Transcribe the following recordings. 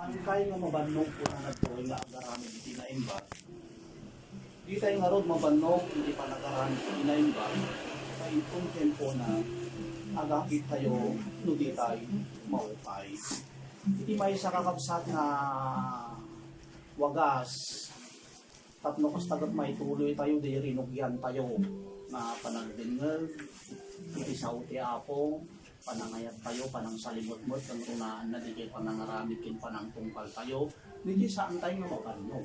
ang kaya nga mabanong po na nagtuloy nga agarami iti na imbag. Di tayo nga ron mabanong, hindi pa nagarami iti na imbag. Sa itong tempo na agakit tayo, no di tayo maupay. Iti may sa kakabsat na wagas, tapno kastagat may tuloy tayo, di rinugyan tayo na panagdingag, iti sa uti apo, panangayat tayo, panang salimot-mot, kang runaan na di kayo panangaramit kin panang tungkal tayo, di saan tayo nga mapano,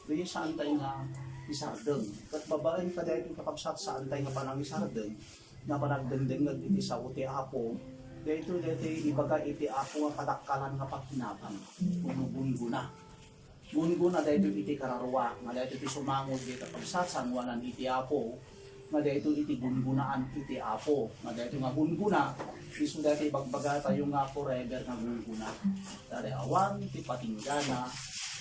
di saan tayo nga isardeng. Kat babaeng ka dahil kakabsat saan tayo nga panang isardeng, na panagdingag iti sa uti apo, dito ibaga iti apo nga kadakkalan nga pagkinabang, bunuguna. Gungguna dahil iti kararwa, nga dahil iti sumangod dito kakabsat, sangwanan iti apo, nga dahil iti gungunaan iti apo, nga dahil nga gunguna, iso dahil bagbaga tayo nga forever nga gunguna. Dahil awan, iti patinggana,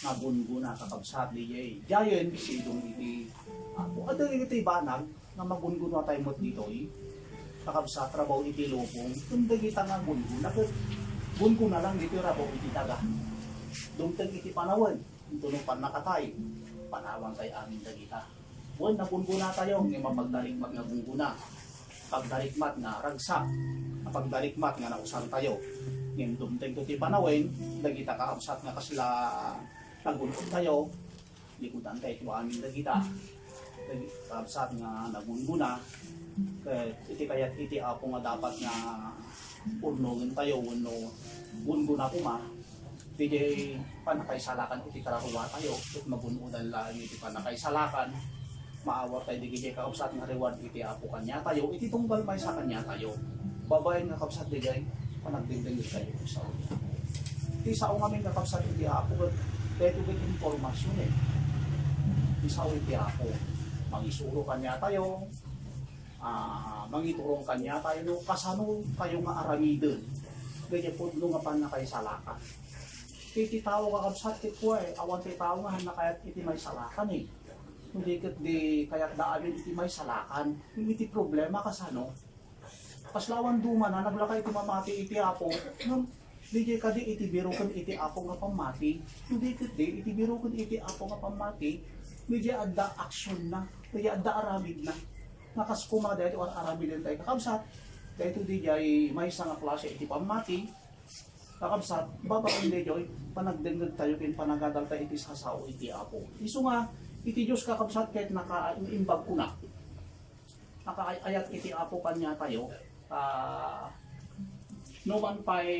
nga gunguna kakabsat di jay. Jayan, isidong iti apo. At iti banag, nga magunguna tayo mo dito kakabsat, rabaw iti lupong, tundag kita nga gunguna, gunguna lang dito rabaw iti taga. Dumtag iti panawan, tunong panakatay, panawang kay amin dagita. Buwan na gunguna tayo, ng mapagdalikmat nga gunguna. Pagdalikmat nga ragsak, pagdalikmat nga nausan tayo. Ngayon dumtag iti panawin, dagita kakabsat nga kasla nagunod tayo, likudan tayo ito amin dagita. Kakabsat nga nagunguna, iti kayat iti apo nga dapat nga urnongin tayo, gunguna kuma. Hindi panakaisalakan iti kararuwa tayo, at magunudan lang iti panakaisalakan, maawar tayo di kaya kausat nga reward iti apo kanya tayo, iti tunggal may sa kanya tayo. Babae nga kapsat di kaya, panagdinding tayo sa ulit. Iti sao nga may kakapsat iti apo, dahil ito informasyon Isa iti apo, mangisuro kanya tayo, mangiturong kanya tayo, no, kasano kayo nga aramidin, ganyan po nung nga panakaisalakan. Iti tao nga kabsat ko awan ti tao nga na kayat iti may salakan Hindi kat di kayat daamin iti may salakan. Iti problema kasano. Paslawan duma na naglakay iti mamati iti apo. Di ka di iti biro kan iti apo nga pamati. Hindi kat di iti biro kan iti apo nga pamati. Di adda aksyon na. Di adda aramid na. Nakas kuma dahil aramid din tayo kakabsat. Dahil ito di may isang klase iti pamati. Kakabsat, babaeng de joy, panagdengag tayo kin panagadal tayo iti sasao iti apo. Iso nga, iti Diyos kakabsat kahit nakaimbag ko na. Nakaayat iti apo kanya tayo, numan pa'y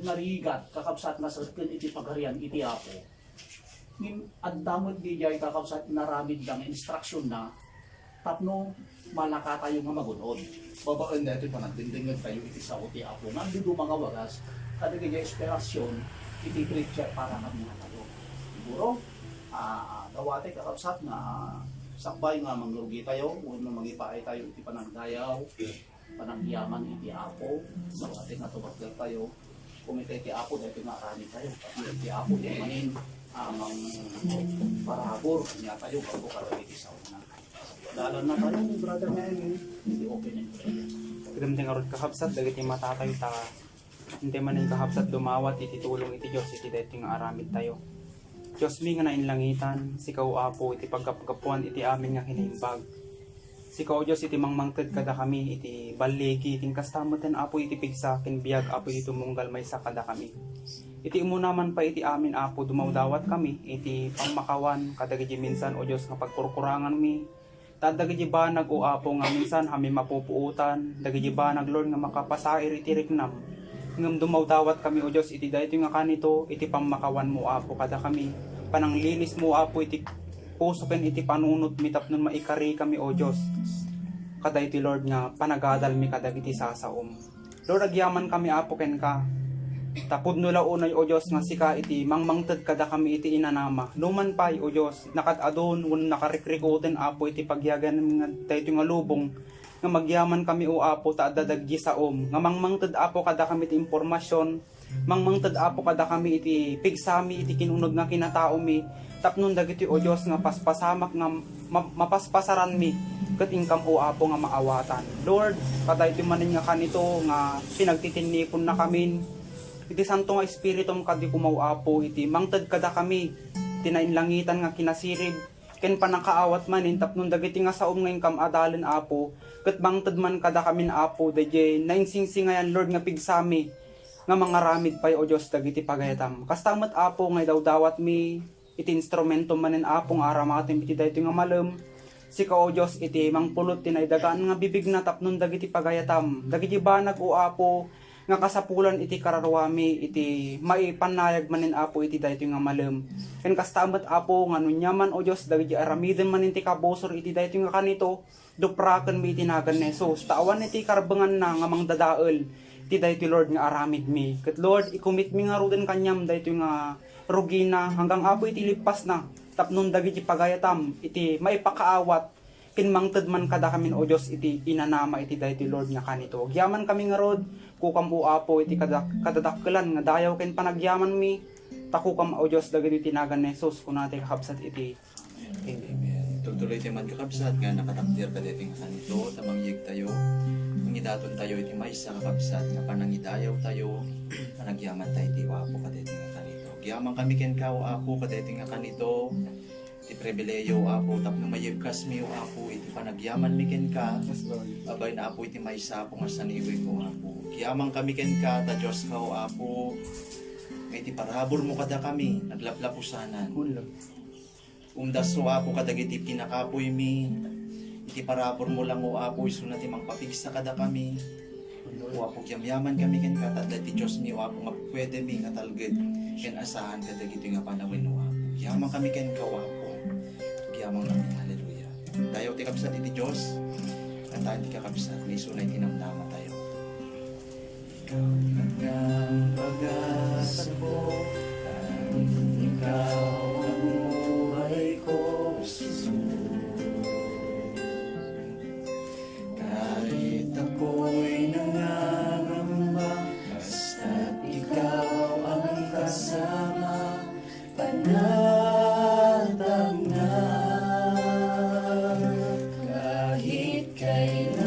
narigat kakabsat na sarkin iti pagharian iti apo. At damot di jay kakabsat naramid ng instruction na, tapno malaka tayo nga magunod. Babaeng de ito panagdengag tayo iti sao iti apo. Nandito mga wagas, kada kaya inspirasyon, iti preacher para kami na tayo. Siguro, dawate kakabsat na sakbay nga mangrugi tayo, huwag na magipaay tayo iti panagdayaw, panagyaman iti apo, dawate nga tubagdag tayo, kumita iti apo, dahil pinarani tayo, iti apo, di manin, amang parabor, niya tayo, bago kada iti sa una. Dalan na tayo, brother na yun, hindi open and prayer. Pagdamding arot kakabsat, dagiti matatayo ta. Hindi man yung kakabsat dumawat, iti tulong iti Diyos, iti dito yung aramid tayo. Diyos mi nga nainlangitan, sikaw apo, iti pagkapgapuan, iti amin nga kinaimbag. Sikaw Diyos, iti mangmangtad kada kami, iti baligi, iting kastamutan apo, iti pigsa, kinbiyag apo, iti tumunggal may sa kada kami. Iti umunaman pa iti amin apo, dumawdawat kami, iti pangmakawan, kadagiti minsan o Diyos nga pagkurkurangan mi. Dagiti banag o apo nga minsan kami mapupuutan, dagiti banag Lord nga makapasair iti riknam. Ngam dumawdawat kami o Diyos, iti dahito nga kanito, iti pamakawan mo apo kada kami. Pananglinis mo apo, iti puso ken iti panunot mi tapnon maikari kami o Diyos. Kada iti Lord nga panagadal mi kadagiti sasaom. Lord agyaman kami apo ken ka. Tapod nula unay o Diyos nga sika iti mangmangted kada kami iti inanama. Luman pay o Diyos, nakadadon un nakarikrikoten apo iti pagyagan nga dahito nga lubong. Nga magyaman kami o apo ta dadaggi sa nga mangmangted apo kada kami iti impormasyon, mangmangted apo kada kami iti pigsami iti kinunog nga kinatao mi, tapnon dagiti o Dios nga paspasamak nga mapaspasaran mi ket ingkam o apo nga maawatan. Lord, paday ti manen nga kanito nga pinagtitinipon na kami iti santo nga espiritum kadi kumaw Apo iti mangted kada kami tinainlangitan nga kinasirib ken panakaawat manin tapnon dagiti nga saom nga inkam adalan Apo ket bangted man kada kamin Apo dayjay nainsingsingayan Lord nga pigsami nga mga ramid pay o Dios dagiti pagayatam kastamet Apo nga dawdawat mi iti instrumento manen Apo nga aramaten iti daytoy nga malem sika o Dios iti mangpulot tinaydagaan nga bibig na tapnon dagiti pagayatam dagiti banag o Apo nga kasapulan iti kararwami iti maipanayag manen Apo iti daytoy nga malem ken kastamet Apo nga nunyaman o Dios dagiti aramiden manen ti kabosor iti daytoy nga kanito dupraken mi itinagan ni Jesus tawan iti karbengan na nga mangdadael iti daytoy Lord nga aramid mi ket Lord ikumit mi nga ruden kanyam daytoy nga rugina hanggang Apo iti lipas na tapnon dagiti pagayatam iti maipakaawat ken mangted man kada kamin o Dios iti inanama iti daytoy Lord nga kanito gyaman kami nga rod kukam o Apo iti kadadakkelan nga dayaw ken panagyaman mi takukam o Dios dagiti tinagan ni Jesus kunati kakabsat iti Amen. Tuloy tayo magkakabsat nga nakatakdir ka dating kanito tamangyig tayo mangidaton tayo iti maysa kakabsat nga panangidayaw tayo panagyaman tayo iti Apo ka dating kanito gyaman kami ken kao Apo ka dating kanito iti pribileyo Apo tapno mayibkas mi o Apo iti panagyaman mi ken ka abay na Apo iti maysa po nga saniwi ko Apo gyaman kami ken ka ta Dios ka o Apo nga iti parabor mo kada kami naglaplapusanan umdas o Apo kadagiti kinakapoy mi iti parabor mo lang o Apo iso na ti mangpapigsa kada kami o Apo gyamyaman kami ken ka ta ti Dios mi o Apo nga pwede mi nga talged ken asahan kadagiti nga panawin o Apo gyaman kami ken ka o Apo gyaman kami haleluya dayaw ti kabsat iti Dios kantaan ti kakabsat may iso na itinamnama tayo ikaw ang pag-asa ko ikaw ang buhay ko Jesus kahit ako'y nangangamba basta't ikaw ang kasama panatag na kahit kailan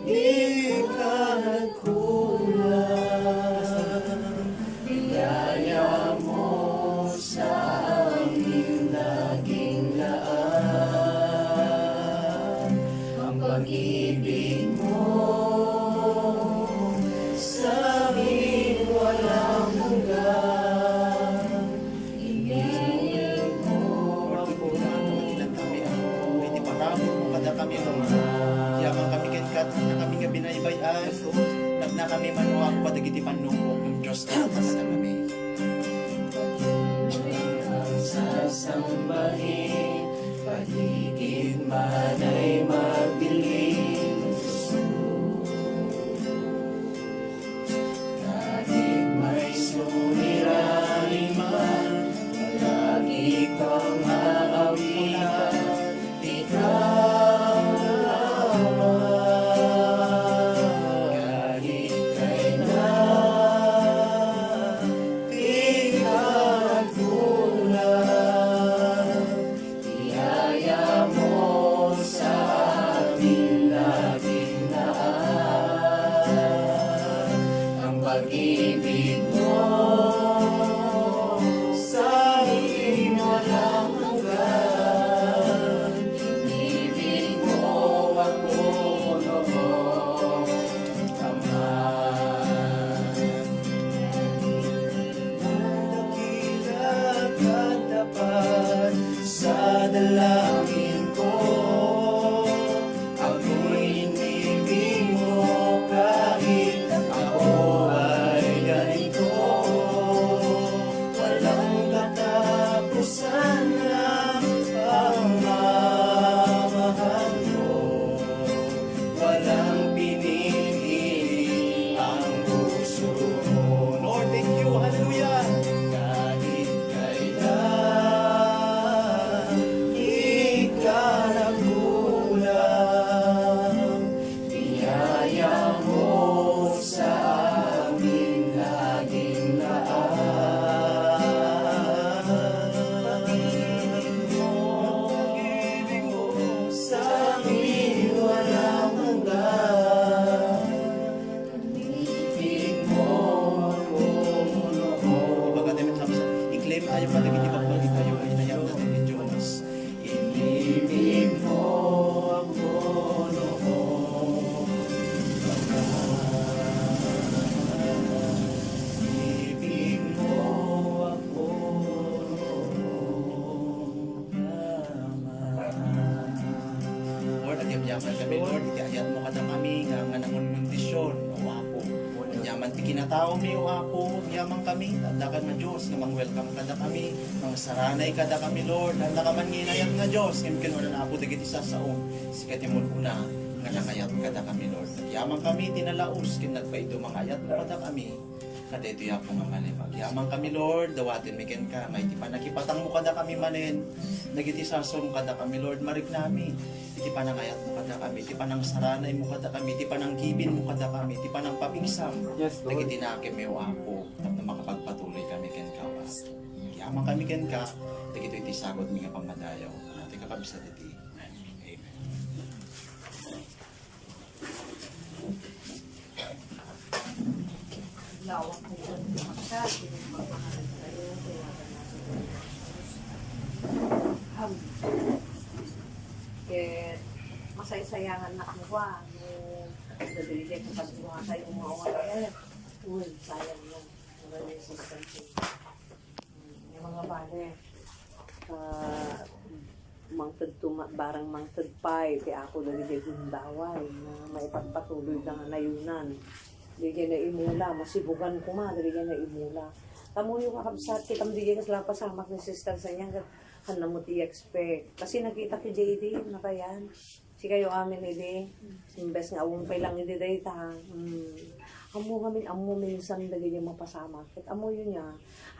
di ka nagkulang biyaya mo sa aming laging laan ang pag-ibig mo sa amin walang hanggan ibig mo pagkukulang kami ako iti parabor mo kada kami yaman kami ket na kami nga binaybayan na kami manuwa padagiti panungkok ng Diyos na kada kami sasambahin paligid man ay magdilim kahit may suliranin man palagi kang aawitan ikaw lamang kahit kailan di ka nagkulang biyaya mo sa kadagiti pagpagi tayo, inayam natin ni Diyos. Inibig mo ako noon, inibig mo ako noon. Lord, agyam-yaman kami, Lord, itiayat mo kada kami, nga nangon kondisyon, o Apo. Yaman ti kinatao mi o Apo, yaman kami, tanda ka nga Diyos, nga mang-welcome kada kami, mang saranay kada kami, Lord, tanda ka man nginayat nga Diyos, ngayon kinwala na Apo, dagiti sasaon, sikat yung una, nga nakayat kada kami, Lord. Yaman kami, tinalaos, kinagpaito, mangayat mo kada kami, kada ito yapo nga manipag. Yaman kami, Lord, dawatin mi ken ka, may ti panakipatang mo kada kami manen, nagiti sasaon kada kami, Lord, marik nami, iti panangayat mo kada kami, iti panang saranay mo kada kami, iti panang gibin mo kada kami, iti panang papingsam, Yes, Lord. nagiti na kami o Apo, na makapagpatuloy kami ken ka. Yaman kami ken ka, dagito iti sagot mi nga pamadayaw. Ati kakabsat iti. Amen. Lawak mo dyan maksa, pinagpapangalan tayo, tawagan natin ang Kaya masay-sayangan na mo ba, nung nabiligay ko pag-iwa tayo mga wala. Uy, sayang yan. Mga resistant yun. Yung mga bale, barang mangtad pay, kaya ako nalagay gundaway na may pagpatuloy na nayunan. Digay na imula, masibugan ko ma, digay na imula. Tamo yung kakabsat, kitang digay kas lang pasamak ni sister sa niya, handa mo ti-expect. Kasi nakita ki JD, na kayan. Si kayo amin hindi, imbes nga awong pay lang hindi dahi ta. Amo minsan dali niya mapasamak. At amo yun niya,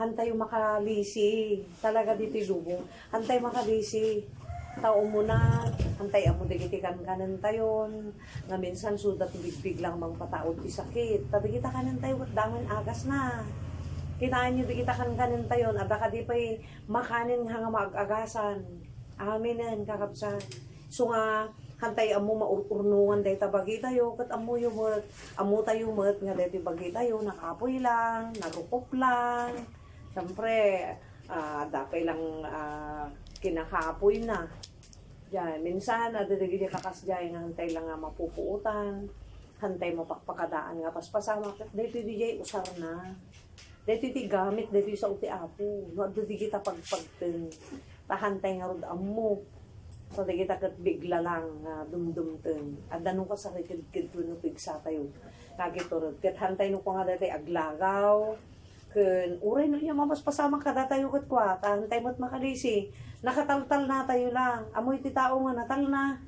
hantay yung makalisi. Talaga dito lubong, hantay makalisi. Tao mo na, hantay amo digitikan kanan tayon. Nga minsan sudat bigbig lang mang pataod ti sakit. Tabi kita kanan tayo, dangan agas na. Kinaan nyo digita kanan tayon, at baka di pa'y makanin nga mag-agasan. Aminen, kakapsan. So nga, hantay amo maururnungan day tabagi tayo, kat amo yung mat, amo tayo mat, nga day tabagi tayo, nakapoy lang, narupop lang. Siyempre, dapay lang kinakapoy na. Diyan, minsan, adadagi di kakas dyan, hantay lang nga mapupuutan, hantay mapakpakadaan nga paspasama, dito di jay usar na. Dito di gamit, dito sa uti apo, no, adadi kita pagpagtin, tahantay nga rod amo. So, di kita kat bigla lang, dumdumten. At danong ka sa rikid-kid no pigsa tayo. Kagiturod, kat hantay no ko nga dati aglagaw, kun uray no niya mapaspasama ka datayo kat kwa, tahantay mo't makalisi. Nakataltal na tayo lang. Amoy ti tao nga natal na.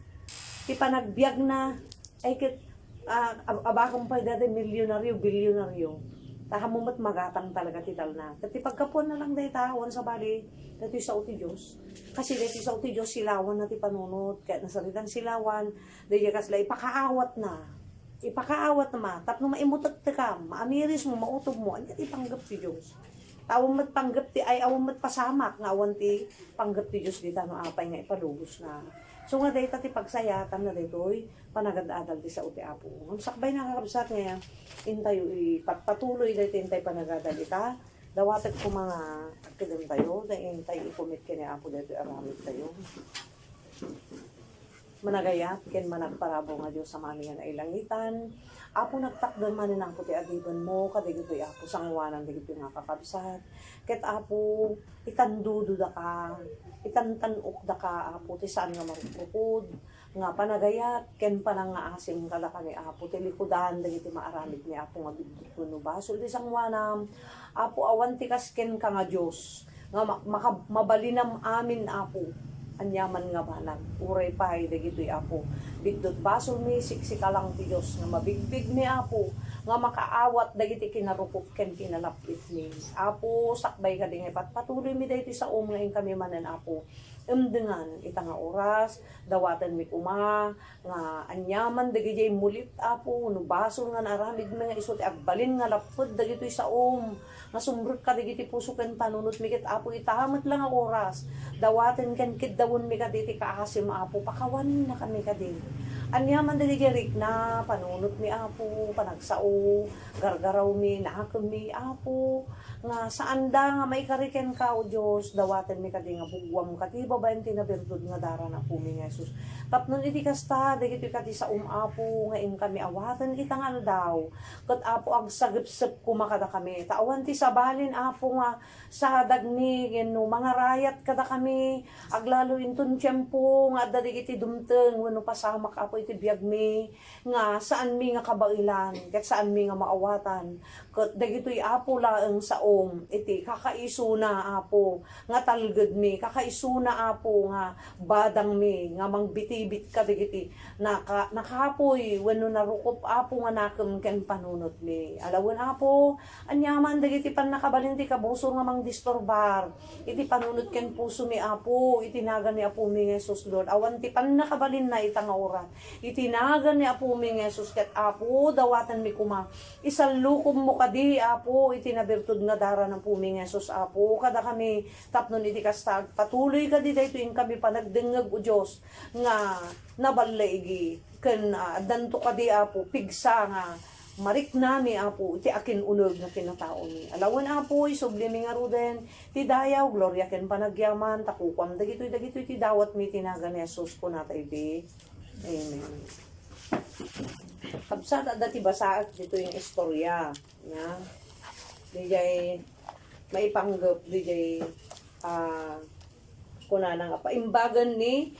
Ti panagbiag na. Ay kit abakong pa dati milyonaryo, bilyonaryo. Tahamumat magatang talaga ti tal na. Kati pagkapuan na lang dahi taon sa bali, dati sa uti Diyos. Kasi dati sa uti Diyos silawan na ti panunod. Kaya nasalitan silawan, dahil kasla ipakaawat na. Ipakaawat na ma. Tapno maimutat ka, maamiris mo, mautob mo, ang ipanggap ti Diyos. Awang mat panggap ti ay awang mat pasamak nga awan ti panggap ti Dios dita no apay nga ipalubos na. So nga dayta ti pagsayatan na daytoy panagad-adal ti sa uti apo. Ang sakbay na kakabsat nga intayo ipagpatuloy dayta intay panagadal ita. Dawatag ko mga kidem tayo dahil intay ikumit kini apo daytoy aramid tayo. Managayat ken managparabo nga Dios sa mani nga nailangitan. Apo nagtakdan man nang puti adiban mo kadigitoy apo sangwanan digitoy nga kakabsat. Ket apo itandudo da ka, itantanok da ka apo ti saan nga marupukod, nga panagayat ken panangaasim kalaka ni apo ti likudan digiti maaramid ni apo nga bigdikon no basol ti sangwanam. Apo awan ti kasken ka nga Dios nga mabalinam amin apo. Anyaman nga balag, uray pahay dagitoy apo. Bigdot basol mi siksika lang ti Dios nga mabigbig mi apo, nga makaawat dagiti kinarupok ken kinalapit mi. Apo sakbay ka dingay patuloy mi daytoy sa ngayon kami manen apo. Emdengan ita nga oras, dawatan mi kuma, nga anyaman dagiti mulit apo, no basol nga naramid mi nga isot agbalin nga lapod dagitoy sa nga sumbrot ka dagiti puso ken panunot mi ket apo itahamet lang nga oras. Dawaten ken kidawon mi kaditi kaasim apo, pakawan na kami kadin. Anyaman dagiti rik na panunot mi apo, panagsaom Apo, gargaraw mi, nakakam mi, Apo, nga saan da nga may kariken ka o Diyos, dawaten mi kadi nga bugwam kati babayan tinaberdod nga dara na po mi nga Jesus. Tapnon iti kasta, dagiti kati sa Apo, nga in kami awatan kita nga daw, kat Apo ag sagip-sip kumakada kami, tawan ti sabalin Apo nga sa dagni, geno, mga rayat kada kami, aglalo intun tiyempo, nga dadigiti dumteng, wano pasamak Apo iti biyag mi, nga saan mi nga kabailan, kat saan mi nga maawatan, kat dagito'y Apo laeng sa iti kakaiso na Apo nga talged mi kakaiso na Apo nga badang mi nga mangbitibit kadigiti nakapoy wenno narukop Apo nga nakem ken panunot mi alawon Apo anyaman dagiti pan nakabalinti kabusor nga mangdisturbar iti panunot ken puso mi Apo itinagan ni Apo mi Jesus Lord awan ti pan nakabalin na itang oras itinagan ni Apo mi Jesus ket Apo dawatan mi kuma isallukom mo kadi Apo itinabirtud nga dara ng puming Jesus Apo kada kami tapnon iti kastag patuloy kadi dayto in kami panagdengeg o Dios nga naballaygi ken danto kadi Apo pigsa nga marik nami Apo iti akin uneg nga kinatao mi alawon Apo sublimi nga ruden ti dayaw gloria ken panagyaman takukwam dagitoy ti dawat mi tinagan ni Jesus ko natay di amen. Kapsat dati basaat dito yung istorya nga dijay maipanggap dijay kunana nga paimbagan ni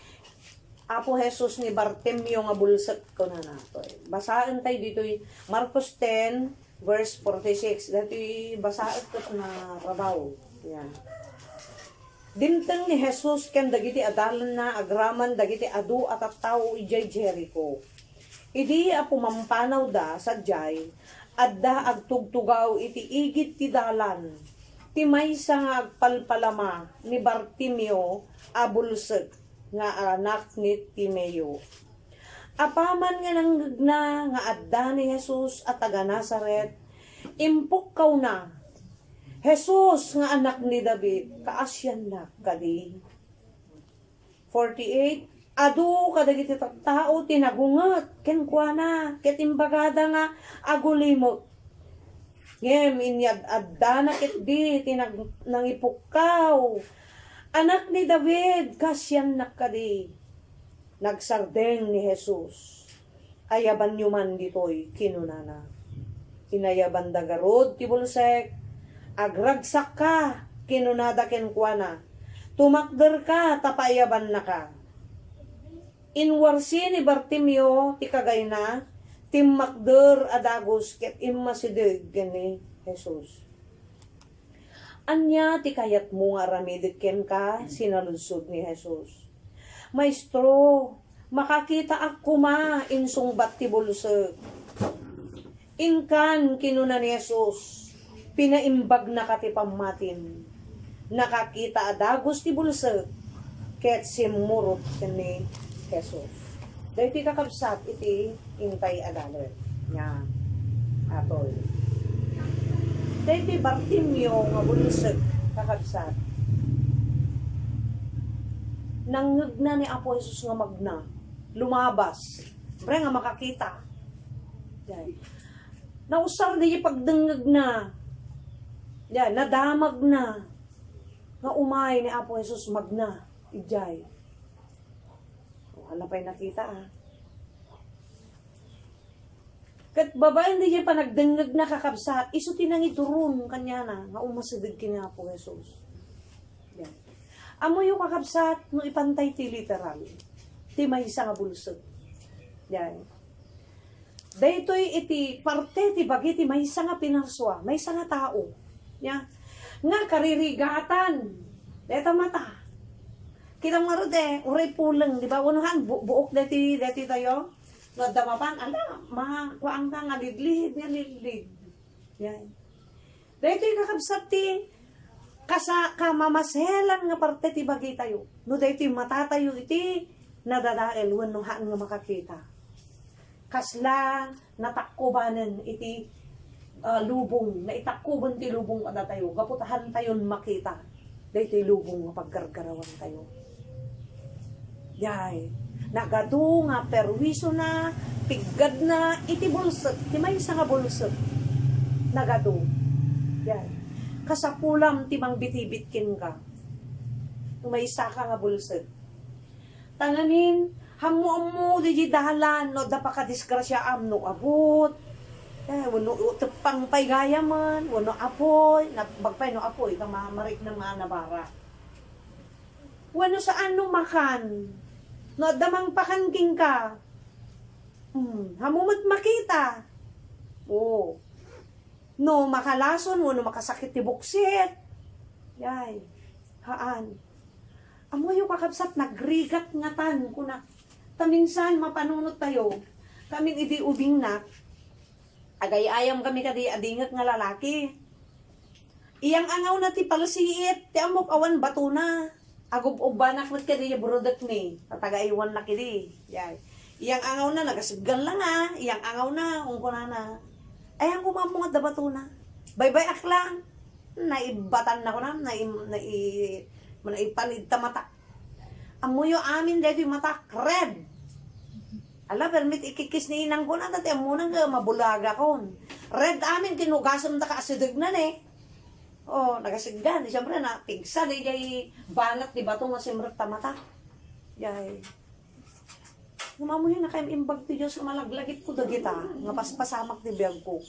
Apo Jesus ni Bartimeo nga bulsat kunana to. Basaan tayo dito Marcos 10 verse 46 dati basaan ko na rabaw. Yan. Dimtang ni Jesus ken dagiti adalan na agraman dagiti adu at tawo ijay Jericho. Idi Apo mampanaw da sadyay adda agtugtugaw iti igit ti dalan ti maysa nga agpalpalama ni Bartimeo abulsek nga anak ni Timeo. Apaman nga nanggagna nga adda ni Jesus at taga Nazaret impok kaw na Jesus nga anak ni David kaasyan na kadi 48 adu kadagiti tao tinagunget ken kuana ket imbagada nga agulimot ngem inyad adda na ket di tinag nangipukaw anak ni David kasyan nakadi nagsardeng ni Jesus ayaban nyo man ditoy kinunana inayaban dagarod ti bulsek agragsak ka kinunada ken kuana tumakder ka tapayaban na ka inwarsi ni Bartimeo ti kagay na timmakder adagos ket immasideg gani Jesus. Anya ti kayat mo nga ramidek ken ka sinaludsod ni Jesus. Maestro, makakita ako ma insungbat ti bulsek. Inkan kinuna ni Jesus, pinaimbag na ka ti pamatin. Nakakita adagos ti bulsek ket simurot kani Jesus. Dahil iti kakabsat, iti intay adalet. Nga, atol. Dahil iti Bartimeo nga bulisag kakabsat. Nanggag na ni Apo Jesus nga magna. Lumabas. Pre nga makakita. Dahil. Nausar di pagdangag na. Yan, nadamag na. Nga umay ni Apo Jesus magna. Ijay. Ano pa'y nakita Kat babae hindi niya pa nagdangag na kakabsat, iso tinang iturun kanya na, nga umasidig kina po Jesus. Yan. Amo yung kakabsat, no ipantay ti literal. Ti may isa nga bulsod. Yan. Daytoy iti parte ti bagiti may isa nga pinarswa, may isa nga tao. Yan. Nga karirigatan. Deta mata. Kitang marode, uray pulang, di ba? Unahan, buok dati tayo. Nagdamapan, ala, makuang ka nga lidlid, nga lidlid. Yan. Dahil ito'y kakabsat ti, kamamaselan nga parte ti bagay tayo. No, dahil ito'y matatayo iti, nadadael, wanuhaan nga makakita. Kasla, natakkubanan iti lubong, na itakkuban ti lubong kada tayo. Kaputahan tayon makita. Dahil ito'y lubong nga paggargarawan tayo. Yay. nagadu nga perwiso na, piggad na, iti bulsot, ti may isa nga bulsot, nagadu. Yan. Kasapulam ti mang bitibitkin ka. May isa ka nga bulsot. Tanganin, hamu-amu di dahalan, no da pa ka disgrasya no abot. Wano utepang pay gayaman, wano apoy, nagbagpay no apoy, kamamarik ng mga nabara. Wano saan no makan, no damang pakangking ka, hamumot makita. Oh. No makalason, wano makasakit ti buksit. Yay, haan. Amo yung kakabsat, nagrigat nga tan, kuna. Taminsan, mapanunot tayo, kaming idi ubing na, agay-ayam kami kadi adingak nga lalaki. Iyang angaw na ti palsiit, ti amok awan bato na. Agub-ubanak mat kadi burodak ni, tatagaiwan na kidi. Yay. Iyang angaw na, nagasigan lang iyang angaw na, ungkuna na. Ay, ang kumamungat da bato na. Bye-bye aklang. Naibatan na ko na, naipanid ta mata. Amuyo amin dito yung mata, red. Ala, permit ikikis ni inang ko na, dati amunang mabulaga kon. Red amin, kinugasam ta kaasidag na Oh, nagasigan. Siyempre na, pigsa, di jay banat, di ba ito nga simrap ta mata. Yay. Ngumamuhin na kayong imbag ti Diyos, malaglagit ko dagita, nga paspasamak ti biyag ko.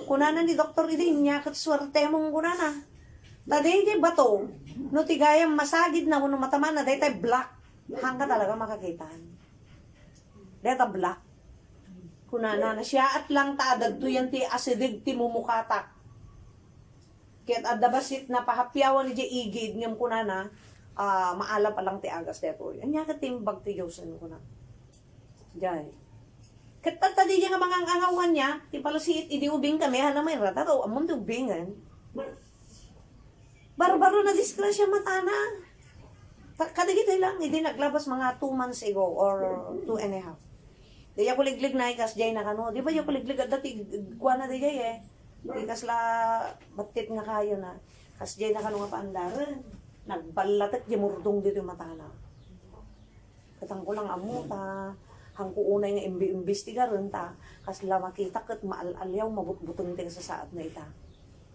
Kunana ni Dr. Idi, inyakot swerte mong kunana. Tadi jay bato, no tigayang masagid na, wano mataman na, dahi tayo black. Hangga talaga makakitaan. Deta black. Kunana na siya at lang taadad to yan ti asidig ti mumukatak. Kaya't adabasit na pahapyawan ni Jay igid ngam kunana, maala pa lang ti agas deto. Anya ka timbag ti Diyosan kuna. Jay. Kat tadi nga mga angawan niya, ti palasiit idi ubing kami hana may rata to amon ti ubingan. Barbaro na disgrasya matana. Kadigit lang, hindi naglabas mga 2 months ago or 2.5. Di ako liglig na ikas jay na kano. Di ba yung kuliglig at dati kuha na di jay Ikas la batit nga kayo na. Kas jay na kano nga paandaran. Nagbalatat di murdong dito yung matala. Katang ko lang amo ta. Hangko unay nga imbestigar rin ta. Kas la makita kat maalalayaw mabutbutong ting sa saat na ita.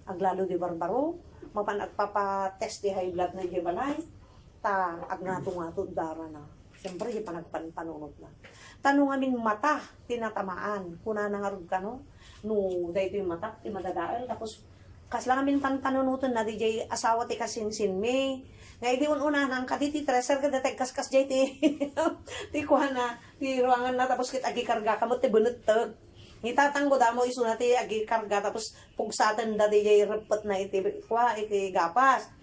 Aglalo di barbaro. Mapanagpapatest di high blood na di balay. Ta agnato-ngato dara na. Siyempre, di pa nagpanunod na. Tanong aming mata, tinatamaan. Kuna na nga ka, no? No, dahito yung mata, ti madadaal. Tapos, kaslang aming pantanunutan na di jay asawa ti kasinsin me. Nga di una nang kaditi treasure ka datay kaskas jay ti. Ti kuha na, ti ruangan na, tapos kit agi karga kamot ti bunutag. Itatanggo damo iso na ti agi karga, tapos pugsatan da di jay repot na iti kuha, iti gapas.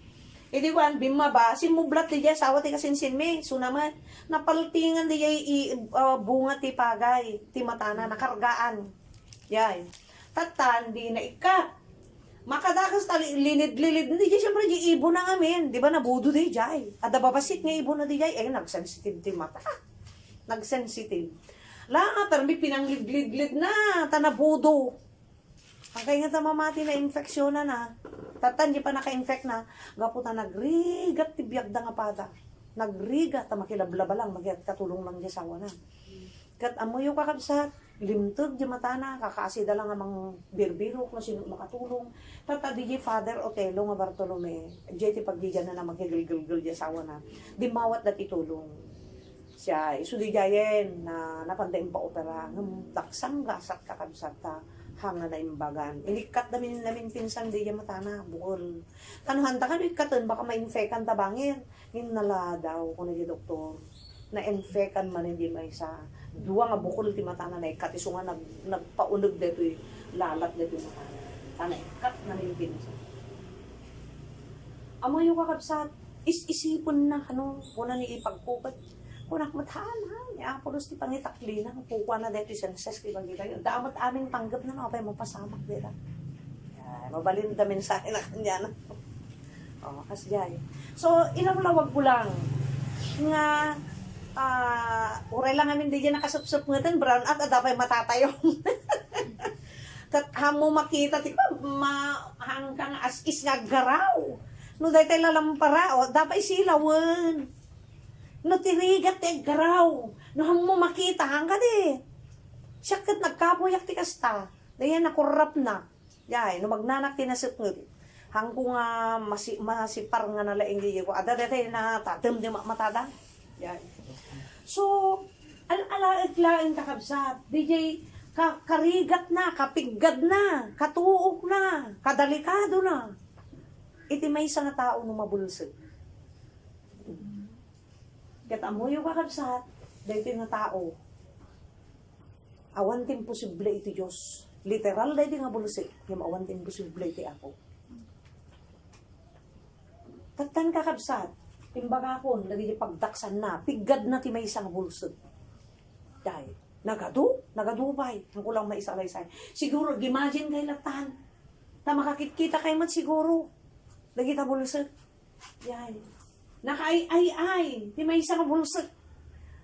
Idi kuan bimma ba simublat di jay asawa ti kasinsin me. So naman napaltingan di jay bunga ti pagay ti matana nakargaan. Yay. Tatan di na ikat. Makadakas tali linid-lilid di jay syempre di ibo na ngamin, di ba nabudo di jay. Ada babasit nga ibo na di jay ay nagsensitive ti mata. Nagsensitive. La permi pinanglid-lid na tanabudo. Ang kaya nga mamati na infeksyon na. Tatan di pa naka-infect na, gaputa nagrigat ti biyag da nga pada. Nagrigat ta makilablaba lang, katulong lang di sawa na. Kat amoy yung kakabsat, limtog di matana, kakaasida lang amang birbiro kung sino makatulong. Tata di Father Otelo nga Bartolome, di ti pagdigan na magigil-gil di sawa na. Di mawat na titulong. Siya, iso di jayen na napandaing pa opera, ng taksang gasat kakabsat ta. Hanga na imbagan. Inikat namin pinsan di matana, bukol. Tanuhan ta ka, ikatan, baka ma-infekan tabangin. Nala daw, kung naging doktor, na-infekan man hindi may sa duwa nga bukol ti matana na ikat. Iso nga nagpaunog dito lalat dito matana. Tana ikat namin pinsan. Amo yung kakabsat, isipon na, kuna ni ipagpukat. Kunak matahan ha, ni Apolos ti pangitakli na, pukwa na dito senses ti pagkita yun. Damat aming panggap na no, apay mo pasamak dito. Mabalin ta mensahe na kanya na. Kasjay. So, ilang lawag ko lang, nga, uray lang amin di dyan nakasupsup nga din, brown out, adapay matatayong. Kat hamo makita, ti pa, hanggang as is nga garaw. No, dahil tayo lalampara, dapat silawan. No tirigat ti garaw. No hang mo makita hang ka di. Siya kat nagkapuyak ti kasta. Dayan nakurap na. Yay, no magnanak ti nasipngit. Hang ko nga masipar nga nalaing di ko. Ada dati na tatem di matada. Yay. So, alaag-laing kakabsat. DJ, karigat na, kapigad na, katuok na, kadalikado na. Iti may isa nga tao no mabulsig. Kaya mo yung kakabsat, dahil nga tao, awan tin posible iti Diyos. Literal dahil nga bulsig, yung awan tin posible iti ako. Tatan kakabsat, timbaga ko, nagiging pagdaksan na, pigad na ti may isang bulsig. Dahil, nagadubay, ang kulang may isa-alaysay. Siguro, imagine kay latan, na makakita kayo mat siguro, nagita bulsig. Dahil, nakaay-ay-ay, ti may isang bulsig.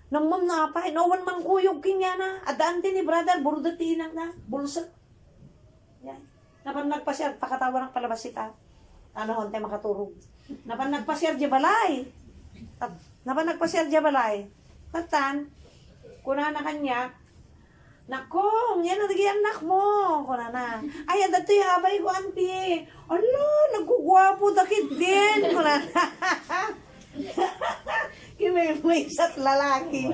Nang mam na apay, nawan mang kuyog kinya na, adaan ti ni brother, burudati na, bulsig. Dahil, napan nagpasyar, pakatawa ng palabas sita, ano, hante makaturog. Napan nagpasyar di balay. Napan nagpasyar di balay. Tatan, kuna na kanya, nako, yan ang naging anak mo. Kuna na, ay, adato yung abay ko, auntie. Ala, nagugwapo, dakit din. Kuna na. May isa't lalaki.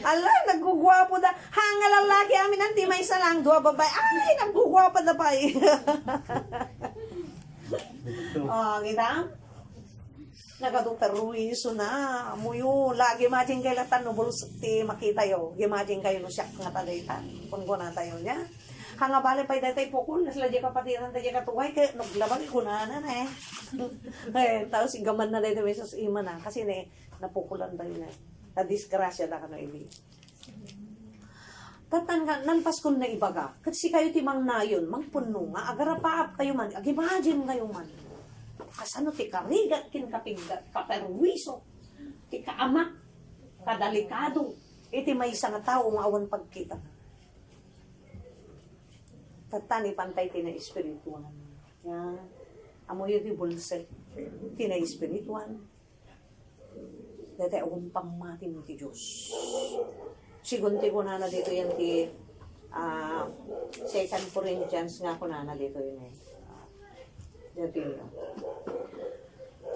Ala, nagugwapo da. Hanga lalaki amin, auntie, may isa lang, dua babae. Ay, nagugwapo da pa eh. Oh, kita? Nagaduperuiso na. Muyo, lagi imagine kayo latan no bulsati makita yo. Imagine kayo no siyak nga tadaytan. Kung ko na tayo niya. Hanga bali pa datay pukul nasla di kapatiran tayo katuway kay naglabag ko na eh. Eh, tapos igaman na dito sa ima na kasi napukulan tayo na. Na disgrasya da kano ini. Tatan nga, nalpas ko na ibaga. Kasi kayo timang na yun, mangpuno nga, agarapaap kayo man, agimagine kayo man. Kasano ti karigat, kinkapigat, kaperwiso, ti kaamak, kadalikado, iti may isang tao nga awan pagkita. Tatan, ipantay ti na espirituan. Yan. Amo yun ti bulse, ti na espirituan. Dati awan pamati mo ti Diyos. Sigunti ko na dito yan ti 2 Corinthians nga ko na dito yun eh. Dito yun.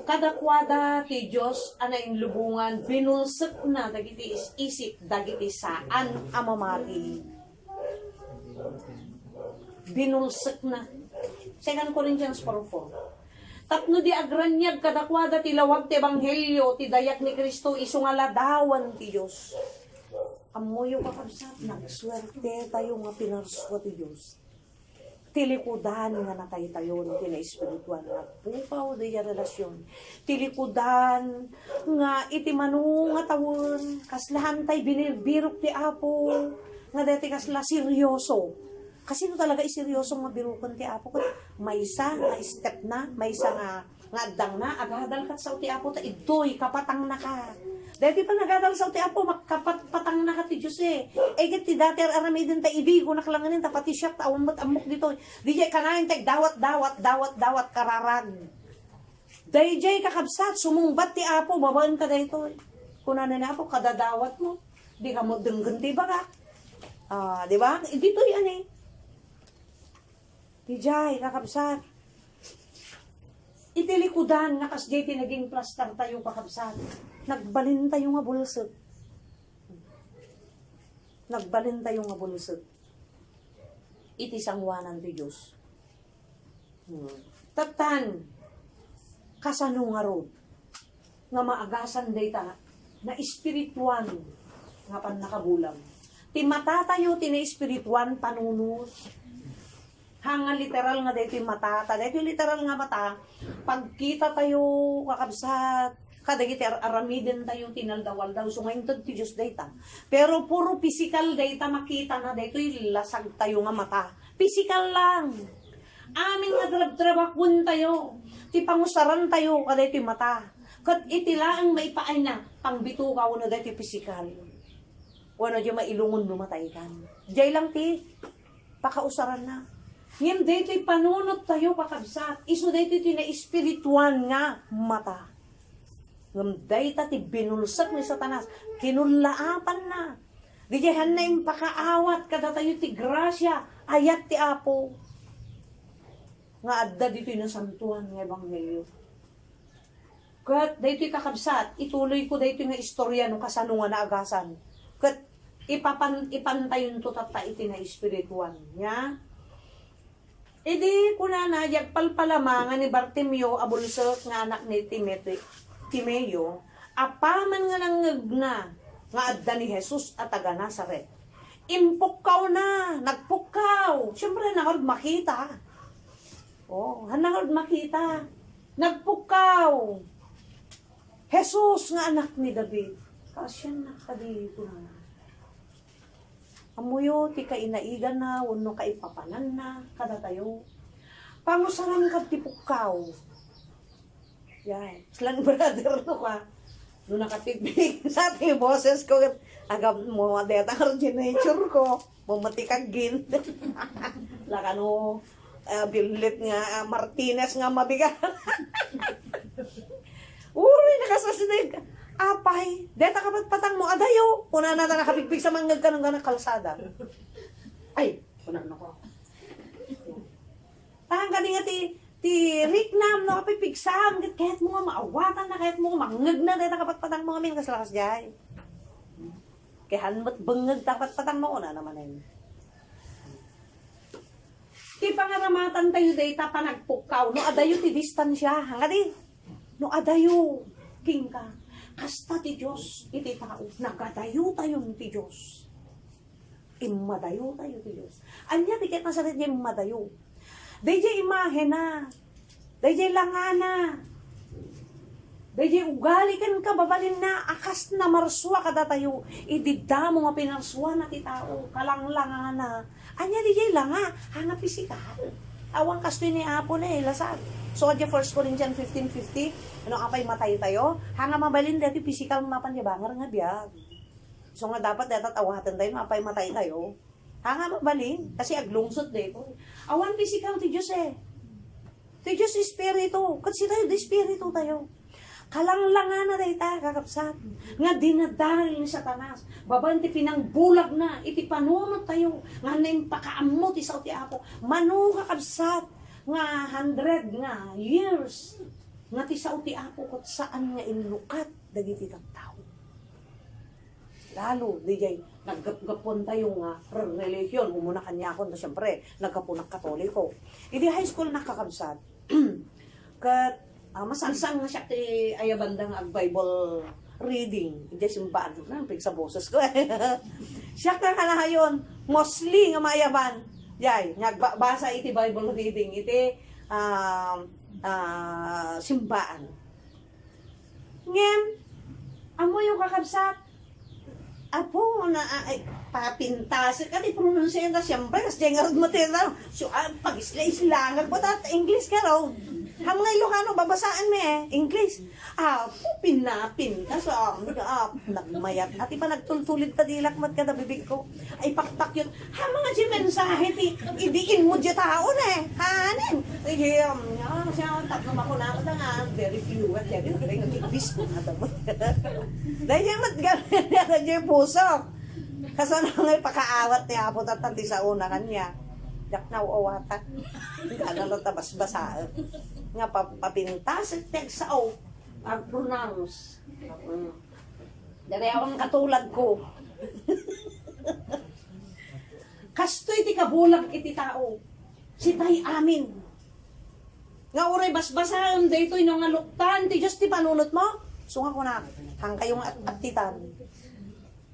Kadakwada ti Diyos anaing lubungan binulsek na dagiti isip dagiti saan amamati. Binulsek na. 2 Corinthians 4:4. Tapno di agranyag kadakwada ti lawag ti ebanghelyo ti dayak ni Kristo isu nga ladawan ti Diyos. Amoyo kakabsat, nagswerte tayo nga pinarswa ti Diyos. Tilikudan nga natay tayo ng pina-espirituan nga pupaw di relasyon. Tilikudan nga iti manu nga tawon, kaslahan tay binibirok ti Apo, nga dati kasla seryoso. Kasi no talaga seryoso nga birukon ti Apo. May isa nga step na, may isa nga addang na, agadal kat sa ti Apo, ta idoy, kapatang na ka. Dati pa nagadal sa ti Apo, makapatang na ka ti Diyos eh. Egit ti dati aramidin ta ibigo naklanganin, ta pati siya, ta umot amok dito. DJ kanayin ta dawat kararag. DJ kakabsat, sumungbat ti Apo, babaan ka dito. Kuna na Apo, kadadawat mo. Di ka mo denggan ti baga. Di ba? Dito yan eh. DJ kakabsat. Itilikudan nga kas jay naging plaster tayo kakabsat. Nagbalin tayo nga bulsot. Nagbalin tayo nga bulsot. Iti sangwanan ti Diyos. Tatan, kasano nga rod, nga maagasan dayta, na espirituan, nga pan nakabulang. Ti mata tayo, ti na espirituan, panunot. Hanga literal nga dito yung mata. Dito yung literal nga mata, pagkita tayo, kakabsat, kadagiti aramiden tayo tinaldawal daw. So ngayon ti Diyos data. Pero puro physical data makita na dito yung lasag tayo nga mata. Physical lang. Amin nga drab-drabakun tayo. Ti pangusaran tayo kadagiti mata. Kat itila ang maipaay na pangbito ka na dito physical. Wano di mailungon lumatay kan. Diyay lang ti pakausaran na. Ngayon dito panunot tayo kakabsat. Iso dito ti na espirituan nga mata. Ngam dayta ti binulsak ni Satanas. Kinulaapan na. Di jahan na yung pakaawat kada tayo ti grasya. Ayat ti Apo. Nga adda dito yung nasantuan ng Ebanghelyo. Kat dayto'y kakabsat, ituloy ko dayto'y nga istorya ng kasanungan na agasan. Kat ipantayon to tata iti na espirituan niya. Idi kuna na yagpalpalamangan ni Bartimeo abulsot nga anak ni Timeo, apaman nga nangagna nga adda ni Jesus at taga Nazaret. Impukkaw na, nagpukkaw. Siyempre nangod makita. Oh, nangod makita. Nagpukkaw. Jesus nga anak ni David. Kasyan na kadito na. Amuyo, ti kainaigan na, wano kaipapanan na, kada tayo. Pangusaran ka ti pukkaw. Yan. Slang brother to ka. Doon nakatipig sa ating boses ko. Agam mo, deta originature ko. Mumatikagin. Lakano, bilit nga, Martinez nga mabigat. Uri, nakasasinig. Apay, deta kapag patang mo, adayo. Kuna na nakapigpig sa manggag ka ng kalsada. Ay, kuna na ko. Tangga nga ti Ricknam, no, kapipigsam, kahit mo nga maawatan na, kahit mo nga mangag na, deta kapag patang mo kami, kasalakas dyan. Kaya hanmat bangag, dapat patang mo, na naman eh. Ti pangaramatan tayo data panagpukaw, no, adayo ti distansya, hanga di, no, adayo, king ka. Kasta ti Diyos, iti tao, nagadayo tayo ti Diyos. Imadayo tayo ti Diyos. Anya, tikit na sa rin niya imadayo. Dayjay imahe na. Dayjay langana. Dayjay ugali kan ka, babalin na, akas na marswa kada tayo. Idida mo nga pinarswa na ti tao, kalanglangana. Anya, dayjay langa, hanga pisikal. Awang kasto ni Apo na lasag. So, adya 1 Corinthians 15:50, ano apay matay tayo? Hanga mabalin dati physical mapanyabangar nga biyag. So nga dapat datat awatan tayo, apay matay tayo. Hanga mabalin, kasi aglungsot dito. Awan physical ti Diyos eh. Ti Diyos espiritu. Kasi tayo, di espiritu tayo. Kalanglangan na tayo tayo, kakapsat. Nga dinadahil ni Satanas. Babanti pinangbulag na, iti panunot tayo. Nga na yung pakaamot, isaw ti Apo. Manu kakapsat. Nga 100 nga years nga ti sao ti Apo kot saan nga inlukat dagiti tao. Lalo dijay naggapgapon tayo nga religion umuna kanya kon ta syempre nagkapunak Katoliko. Idi high school nakakabsat. Kat masansang nga siya ti ayabandang ag Bible reading idi simbaan na pig sa boses ko. Siya ka kanahayon mostly nga mayaban. Yay, nagbasa iti Bible reading, iti simbaan. Ngem, amo yung kakabsat, apo na papintas, kati pronunsyan na siyempre, kasi nga rin matira, so pag-isla-islangan po, English ka raw. Ham nga Ilocano, babasaan mo English. Pinapintas, nagmayat. At iba nagtultulit ta dilakmat ka na bibig ko. Ay, pakpak yun. Mga si mensahe, idiin mo dyan tao na Hanin. Siya, tatlo makunang na nga, very few. At yan, nag-English ko na damot. Dahil yung matgamit na dyan puso. Kasano nga pakaawat ni Apo tatanti sa una kanya. Yak na uawatan. Kala tabas basaan. Nga papintas at tegsao ang pronounce. Dari akong katulad ko. Kastoy ti kabulag iti tao. Si tay amin. Nga uray basbasaan daytoy no nga luktan ti Diyos ti panunot mo. Sunga ko na hang kayong atitan.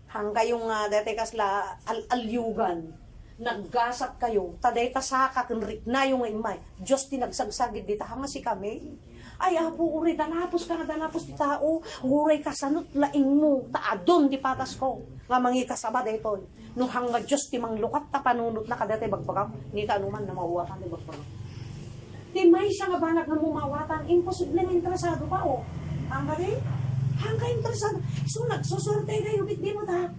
Hang kayong dati kasla alyugan. Naggasat kayo, taday tasaka, kinrik na yung imay. Diyos tinagsagságid dita, hanga si kami. Ay, Apo, uri, danapos ka na danapos di tao. Uray kasanot, laing mo, taadon di patas ko. Nga mangi kasaba dito. Nung hanga Diyos ti manglukat, tapanunot na kadate bagbagam. Ni ka anuman na mauwatan di bagbagam. Di may siya nga banag na mumawatan, imposible na interesado pa, o. Hanga di? Hanga interesado. So, nagsuswerte kayo, di mo ta.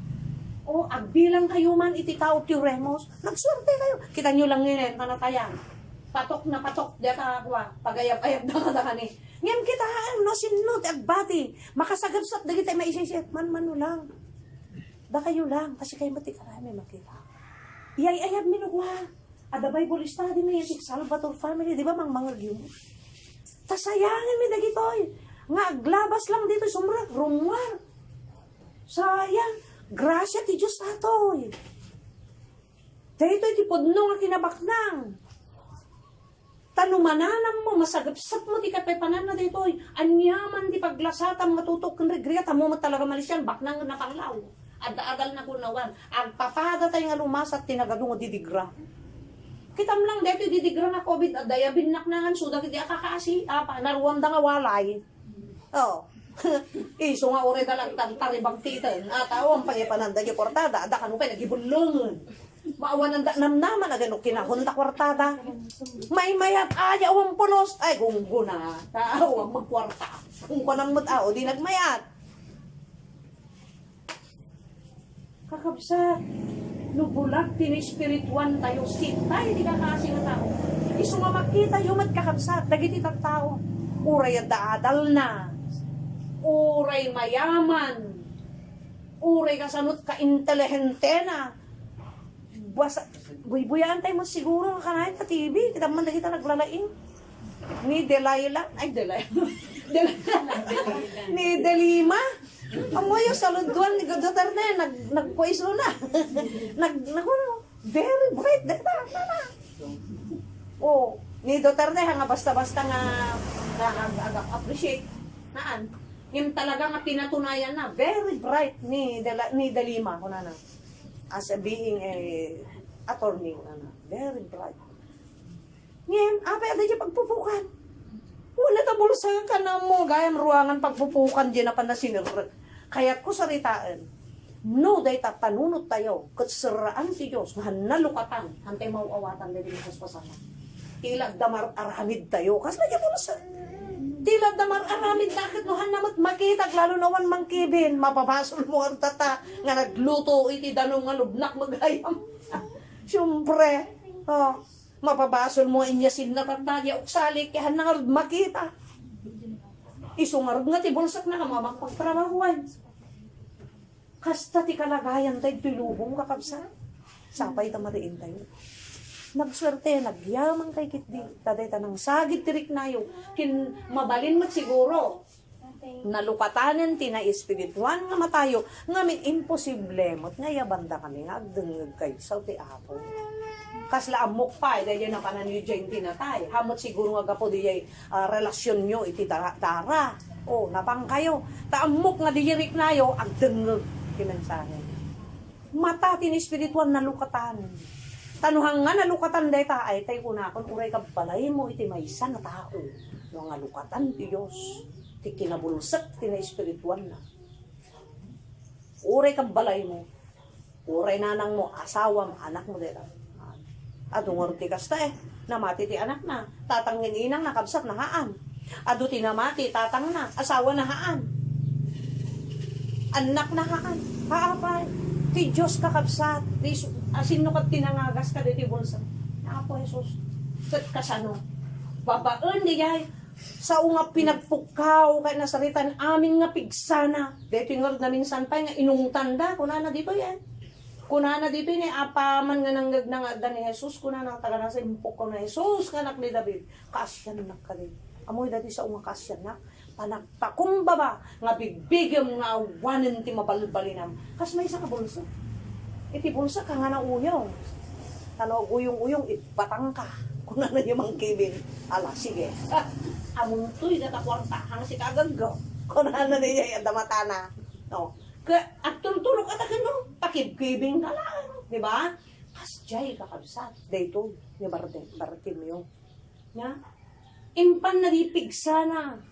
O agbilang kayo man iti tao ti Remos, nagswerte kayo. Kita nyo lang yun, tanatayan. patok na patok, di ka akwa, pagayap-ayap na ka ni. Ngayon kita, no, sinno, ti agbati, makasagabsat, dagi tayo maisisip, man-mano lang. Da kayo lang, kasi kayo mati karami makita. Iyay-ayab minugwa. Ada Bible study may yung Salvador family, di ba, mga yun? Tasayangin mi dagitoy. Nga, aglabas lang dito, sumrak, rumwar. Sayang, grasya ti Diyos natoy. Dito iti podno nga kinabaknang. Tanumananam mo, masagapsat mo, di kapepanan na dito. Anyaman di paglasatan, matutok kang regriya, tamo mo talaga malisyan, baknang nakalaw. Adal na kunawan. Ang papada tayo nga lumasat, tinagadungo didigra. Kitam lang, dito didigra na COVID, at daya binaknangan, suda kiti akakaasi, naruwam da nga walay. Oh. Iso nga ore dalang taribang titan, at awang pangipananda yung kortada, ada kanupay, nagibulungan. Maawan ang namnaman na gano'ng kinahunta kwartada. May mayat aya awang pulos. Ay, guna. Awang magkwarta. Kung ko nang mutao, di nagmayat. Kakabsat. Nubulag, tinispirituan tayo. Sitay, di kakasi nga tao. Iso nga makita yung magkakabsat. Dagiti tao. Uray at daadal na. Uray mayaman. Uray kasanot ka-intelihente na. Basta, buy-buyaan tayo mo siguro nga kanahin sa TV. Kita man na kita naglalaing. Ni Delilah. Ay, Delilah. Ni Delima. Amoy yung saludwan ni Duterte. Nagpuiso na. Very bright. Oh, ni Duterte nga basta-basta nga appreciate. Naan? Yung talaga nga pinatunayan na. Very bright ni Delima. Kuna na. As a being a attorney, very bright. Ngayon, apa ada dyan pagpupukan? Wala tabulsa ka na mo, gayam ruangan pagpupukan dyan na panasinir. Kaya ko saritaan, no, dahi tatanunot tayo, katsaraan ti Diyos, nahalukatan, hantay mauawatan dahil sa pasama. Tila damar aramid tayo, kasi na mo sa tila damar aramid nakit no hanamat makita lalo nawan mangkibin mapapasol mo ang tata nga nagluto iti danong nga lubnak magayam. Siyempre, mapapasol mo inyasin na tata ya uksalik yan nga makita. Isungarod nga ti bulsak na kamamang pagtrabahuan. Kasta ti kalagayan tayo tilubong kakabsa. Sapay tamariin tayo. Nagswerte, nagyamang kay kitdi. Taday tanang sagit tirik nayo. Kin mabalin mat siguro. Nalukatanen tina espirituan nga matayo. Ngamin imposible mo't nga yabanda kami nga agdengag kay sa ti apo. Kasla amok pa, dahil yan ang pananyo dyan tinatay. Hamot siguro nga gapo di relasyon nyo iti tara. O, napang kayo. Taamok nga di yirik nayo, agdengag kinansahin. Mata tin espirituan nalukatan. Tanuhang nga nalukatan deta ay tay kunakon uray ka balay mo iti maysa nga tao. No nga lukatan ti Dios ti kinabulsak ti na espirituan na. Uray ka balay mo. Uray nanang mo asawa mo anak mo deta. Adungor ti kasta namati ti anak na. Tatangin inang nakabsat na haan. Adu ti namati tatang na asawa na haan. Anak na haan. Haapay. Ti Diyos kakabsat, sino ka tinangagas ka dito bulsa? Ako, Jesus. Kasano? Babaan di ay, sa unga pinagpukaw, kaya nasaritan aming nga pigsana. Dito yung nga minsan pa, nga inungtanda, kunana dito yan. Kunana dito yun, apaman nga nanggagda ni Jesus, kunana taga nasa impukaw na Jesus, kanak ni David. Kasyan na ka din. Amoy dati sa unga kasyan na. Panagpakumbaba nga bigbigam nga awanin ti mabalbalinam. Kas may isa ka bulsa. Iti bulsa ka nga na uyong. Tano uyong-uyong ipatang ka. Kung na yung mangkibin. Ala, sige. Amuntoy na takwarta. Hang si kagagaw. Kung na niya yung damatana. No. At tulog at no? Pakibkibing ka lang. Diba? Kas jay kakabsat. Dito. Ni Bartim yung. Nga. Impan na di pigsana.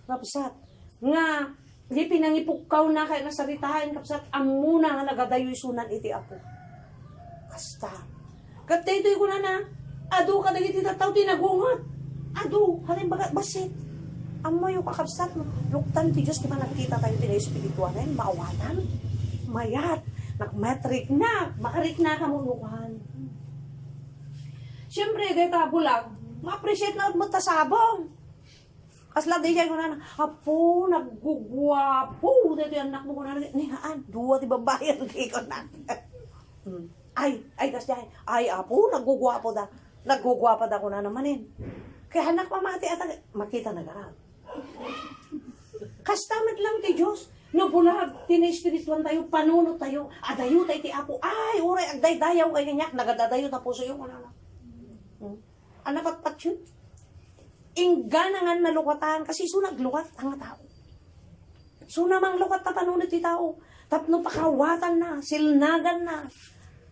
Kapsat, nga, di pinangipukaw na kaya nasaritahan, kapsat, ang muna nga nagadayoy sunan iti apo. Kasta. Kat dito ko na, adu ka dagiti tataw tinagungat. Adu, halin bagat basit. Amoy yung kakapsat mo. Luktan ti Diyos, di ba nakikita tayo tinay-espirituan na yun, maawatan, mayat, nagmetrik na, makarik na kamunukan. Siyempre, deta bulag, ma-appreciate na mo tasabong. Kasla di siya ko na, apo, naggugwapo. Dito yung anak mo ko na, nihaan, duwa ti babayan di ko na. Ay, kas diyan, ay, apo, naggugwapo da. Naggugwapo da ko na namanin. Kaya anak pamati at makita na garang. Kastamit lang ti Diyos. Nabulag, tina-espirituan tayo, panunot tayo, adayo tayo ti apo, ay, uray, agday-dayaw kay kanyak, nagadadayo ta puso yung ano. Ano patpat yun? Ingga na nga nalukatan, kasi so naglukat ang tao. So namang lukat na panunot ti tao, tapno pakawatan na, silnagan na,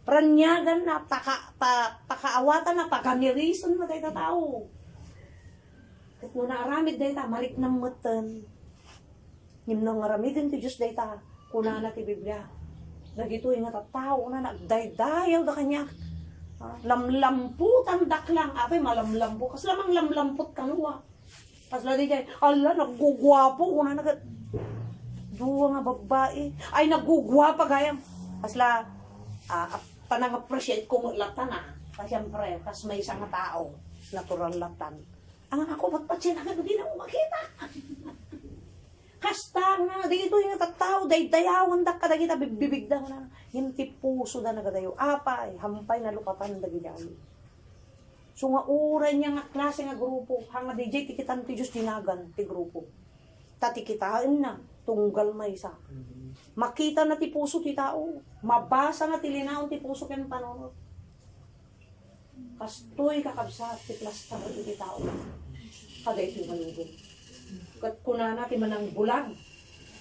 pranyagan na, pakaawatan na, pakamirisan na tayo tao. At mo naaramid dahi ta, marik ng matan. Nimnang aramidin ti Diyos dahi ta, kunana ti Biblia. Nagituin nga tao na nagdaydayaw da kanya. Lamlamputan daklang, apay malamlampo. Kas lamang lamlampot kanuwa. Kas ladi dyan, ala, naggugwapo, kunana nag... Duwa nga babae. Ay, naggugwapa gayam. Kas la, panang-appreciate kong latan Kasi siyempre, kas may isang tao, natural latan. Ang ako, ba't siya na di na mo makita? Kasta na, dito yung tataw, day-dayawan da ka, dagita, bibig da na. Yung puso da nagadayo. Apay, hampay na lukatan da ginyayo. So nga uray niya nga klase nga grupo, hanga DJ, tikitan ti Diyos dinagan, ti grupo. Tatikitain na, tunggal may isa. Makita na ti puso ti tao, mabasa na ti linaon ti puso ken panunod. Kastoy kakabsat ti plastar ti tao. Kada iti manubong. Kat kunana ti manang bulag.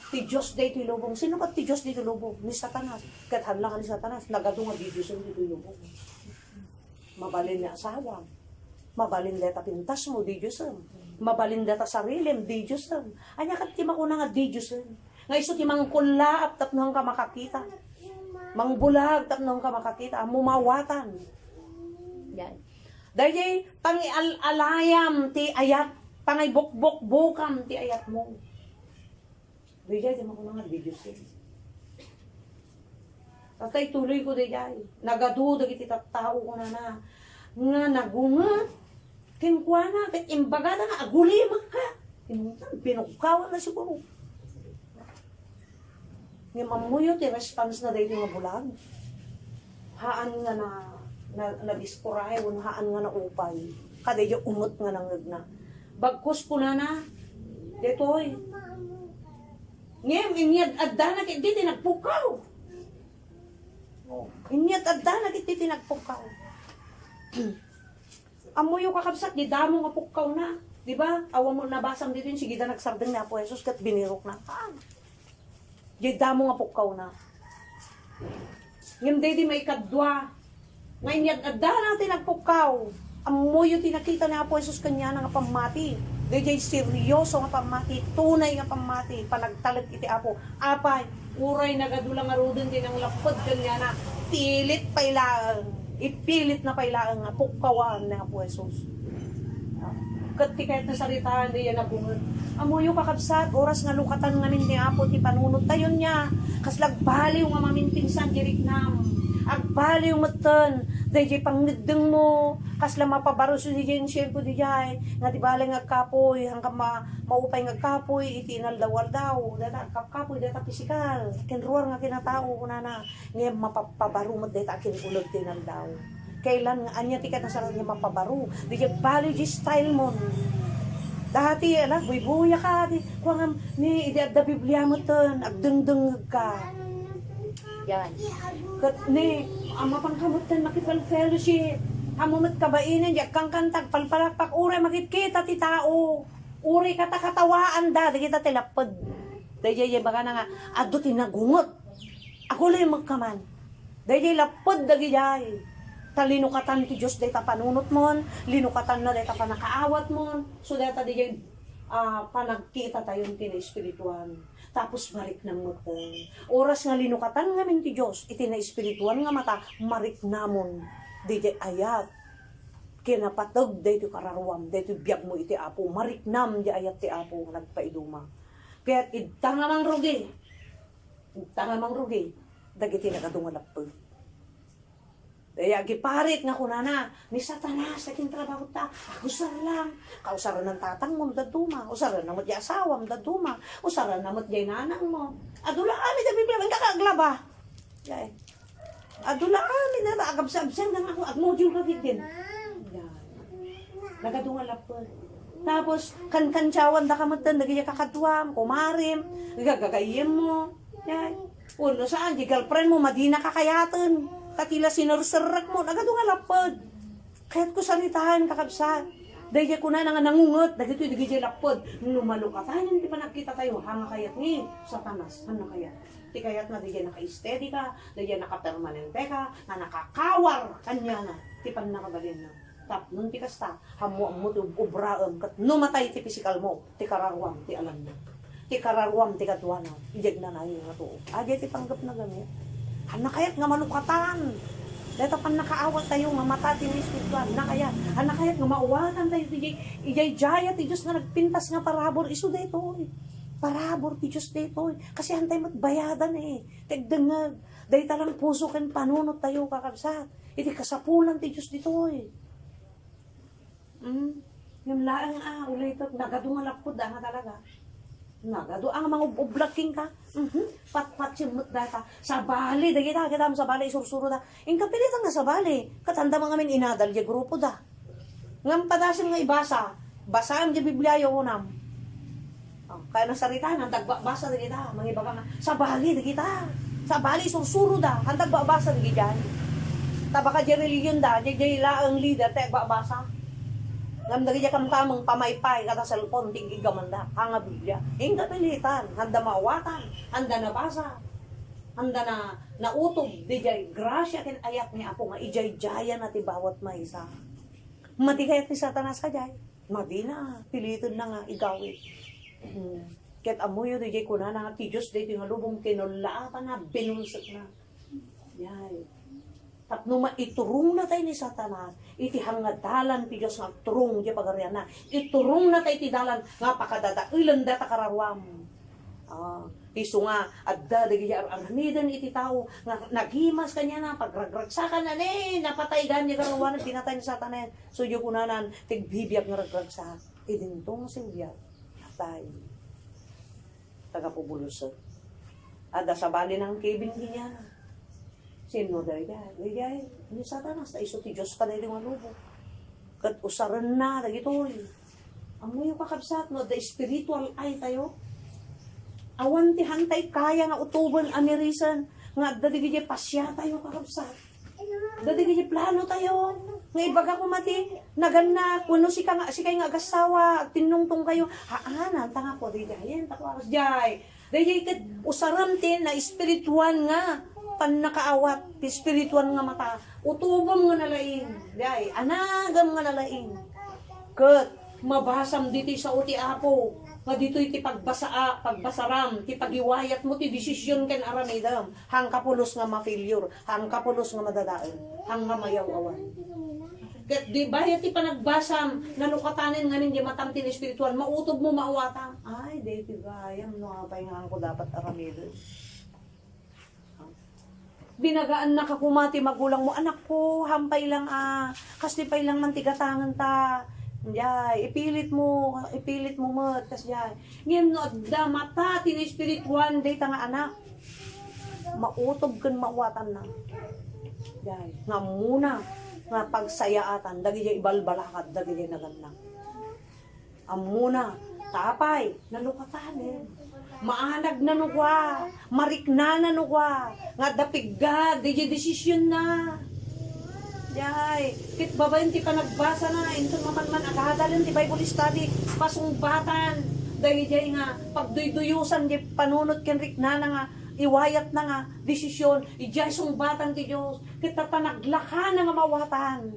Ti Diyos day ti lubong. Sino kat ti Diyos day ti lubong? Ni Satanas. Kat hanlangan ni Satanas. Nagado nga di Diyos di ti lubong. Mabalin na asawa. Mabalin deta pintas mo di Diyos. Mabalin deta sarilim di Diyos. Anya kat ti makuna nga di Diyos. Nga iso ti mangkulaap tapnohang ka makakita. Mangbulag tapnohang ka makakita. Mumawatan. Yan. Dahil pangi-alayam ti ayat. Pangay bukbok-bukam ti ayat mo. Diyay, di mo ko nga videos eh. Tatay, tuloy ko diyay. Nagadudag iti tao ko na. Nga nagungat. Kinkwa na. Imbaga na nga, agulimag ka. Pinugkawan na siguro. Nga mamuyo ti response na dahil nga bulag. Haan nga na disporay, haan nga na upay. Kada yung umot nga nangag na. Bagkus ko na. Detoy. Ngayon, inyad adda na kiti tinagpukaw. Inyad adda na kiti tinagpukaw. Amoy yung kakabsat, di damo nga pukaw na. Di ba? Awa mo nabasam dito yung sige na nagsardeng na po Jesus kat binirok na. Di damo nga pukaw na. Ngayon, di may kadwa. Ngayon, inyad adda na tinagpukaw. Amoy yung tinakita na po Jesus kanya nga pamati. Diyay seryoso nga pamati, tunay nga pamati, panagtalag iti apo. Apay, uray nagadulang nga rudin din ang lapod kanya na pilit pailaan. Ipilit na pailaan nga pukawan na po Jesus. Kati kahit na saritaan di yan nabungod. Amoy yung kakabsat, oras nga lukatan nga ni apo ti panunod tayon niya. Kaslagbaliw nga mamintinsan diriknam. Agbaliw matan, dayjay pangnideng mo, kasla mapabaro sa dayjay yung siyempo dayjay, nga di balay nga kapoy, hanggang maupay nga kapoy, itinal dawal daw, data kapoy, data pisikal, kinruar nga kinatao ko na, ngayon mapapabaro mo data kinulog tinal daw. Kailan nga, anya tikat na sa niya mapabaro, dayjay baliw di style mo. Dati, buy-buya ka, kuwang ni idadda Biblia mo tan, agdeng-deng ka. Yan. Kat ni, mapangkamot tan makipal-fellowship. Hamumot kabainin, yak kang kantag, palpalakpak, uray makikita ti tao. Uray katakatawaan da, di kita tilapod. Dahil baka na nga, ado tinagungot. Ako lang magkaman. Dahil lapod da gijay. Talinukatan ti Diyos dahil panunot mon, linukatan na dahil panakaawat mon, so dahil dahil panagkita tayong tina-espirituan. Tapos marik ng mata. Oras nga linukatan ngamin ti Diyos, iti na-espirituan nga mata, marik namon. Dito ayat. Kinapatag, dito kararuam, dito biyag mo iti apo. Marik nam di ayat ti apo, nagpaiduma. Kaya idtanga mang rugi. Idtanga mang rugi. Dagiti nakadungalapag. Daya giparit nga kunana, ni Satanas, naging trabaho ta, usar lang. Kausaran ng tatang mo, daduma. Usaran na mo't di asawa mo, daduma. Usaran na mo't di nanang mo. Adula kami, da Biblia, ang kakaglaba. Yay. Adula kami na, agab-sabsang na ako, agmodyo ka din. Yan. Nagadunga lapod. Tapos, kan-kansyawan da ka mo't dan, nagaya kakadwam, kumarim, nagagagayim mo. Yay. Uno saan, di girlfriend mo, madina kakayatan. Takila sinurserak mo, nagado nga lapod. Kaya't ko salitahan kakabsat. Dahil ko na nga nangungot, dahil ito'y dagay lapod. Nung lumalukatan, hindi pa nakita tayo, hanga kayat ni Satanas, hanga kayat. Di kayat na dahil naka-steady ka, dahil naka-permanente ka, na nakakawar kanya na, di pa nakabalin na. Tap, nun ti kasta, hamuang mo ti ubraam, kat numatay ti pisikal mo, ti kararwam, ti alam na. Ti kararwam, ti katwana, ijag na na yung nga to. Agay ti panggap na gamit. Hanakayat nga malukatan. Dito pan nakaawat tayo nga mata tiniswitwan. Hanakayat. Hanakayat nga mauwatan tayo. Ijay jaya ti Diyos nga nagpintas nga parabor. Iso dito eh. Parabor ti Diyos dito eh. Kasi hantay matbayadan eh. Tigdangag. Dahil talang puso kan panunot tayo kakabsat. Iti kasapulan ti Diyos dito eh. Yung laang ulay ito. Nagadungalapod nga talaga. Nagado ang mga ublaking ka. Pat-pat simut data. Sa bali, da kita mo sa bali, sursuro da. Yung kapilitan nga sa bali. Katanda mga min inadal, yung grupo da. Ngam padasim nga ibasa. Basaan yung Biblia yung unam. Kaya nasarita, handag-basa da kita. Mga iba ka nga, sa bali da kita. Sa bali, sursuro da. Handag-basa da kita. Tabaka dyan religion da. Dyan laang leader, tayo-basa. Ngam dagi kam tamang pamaypay kata cellphone tinggi gamanda hanga Biblia. Ing kapilitan, handa mawatan, handa nabasa. Handa na nautob dijay grasya ken ayat ni Apo nga ijay-jaya na ti bawat maysa. Matikayat ni Satanas kajay. Madina, piliton na nga igawit. Ket amuyo dijay kunana nga ti Dios dito nga lubong kinulaatan na binulsot na. Yay. At nung maiturong na tayo ni Satanas, iti hangadalan ti Diyos nga turong di pagarian na. Iturong na tayo ti dalan nga pakadadailan data kararwam. Iso nga, adda dagi aramidan iti tao nga naghimas kanya na pagragragsakan na napatay gani karawan pinatay ni Satanas. So yung kunanan tigbibiyag nga ragragsak. Idintong silbiyak. Patay. Tagapubulusot. Adda sa bali ng kibin niya. Sino dahil dahil ni Satanas, na iso ti Diyos ka dahil nga lubo. Kat usaran na, dagito Amo yung kakabsat, no, the spiritual eye tayo. Awan ti hantay kaya nga utuban anirisan, nga dadigay pasya tayo kakabsat. Dadigay plano tayo. Nga ibaga ko mati, naganna, kuno si kay nga agasawa, tinungtong kayo, haanan, tanga po, digayin, takwaras, jay. Dahil kat usaran tin na spiritual nga, pan nakaawat, spiritual nga mata, utubam nga nalaing, day, anagam nga nalaing. Kat, mabasam dito sa uti Apo, nga dito iti pagbasaram, ti pagiwayat mo, ti desisyon ken aramidam, hang kapulos nga ma-failure, hang kapulos nga madadaan, hang nga mayaw-awan. Kat, di ba ti panagbasam, nalukatanin nga ninyo matam tin spiritual, mautob mo maawatang, ay, dito gayam, no, pahingaan ko dapat aramidam. Binagaan na kakumati magulang mo, anak ko, hampay lang kasipay lang mantigatangan ta. Yay, ipilit mo mat, kas yay. Ngayon no, da mata, tinispirituan, day nga anak. Mautob kan mawatan na. Yay, nga muna, nga pagsayaatan, dagi jay ibalbalakad, dagi jay naganang. Amuna, tapay, nalukatan maanag na nukwa, marikna na nukwa, nga dapigad, di desisyon na. Yay, kit babayin ti pa nagbasa na, ito man agadalan ti Bible study, pasungbatan, dahil jay nga, pagduyduyusan, di panunot ken rikna na nga, iwayat na nga, desisyon, ijay sungbatan ti Diyos, kita pa naglaka na nga mawatan.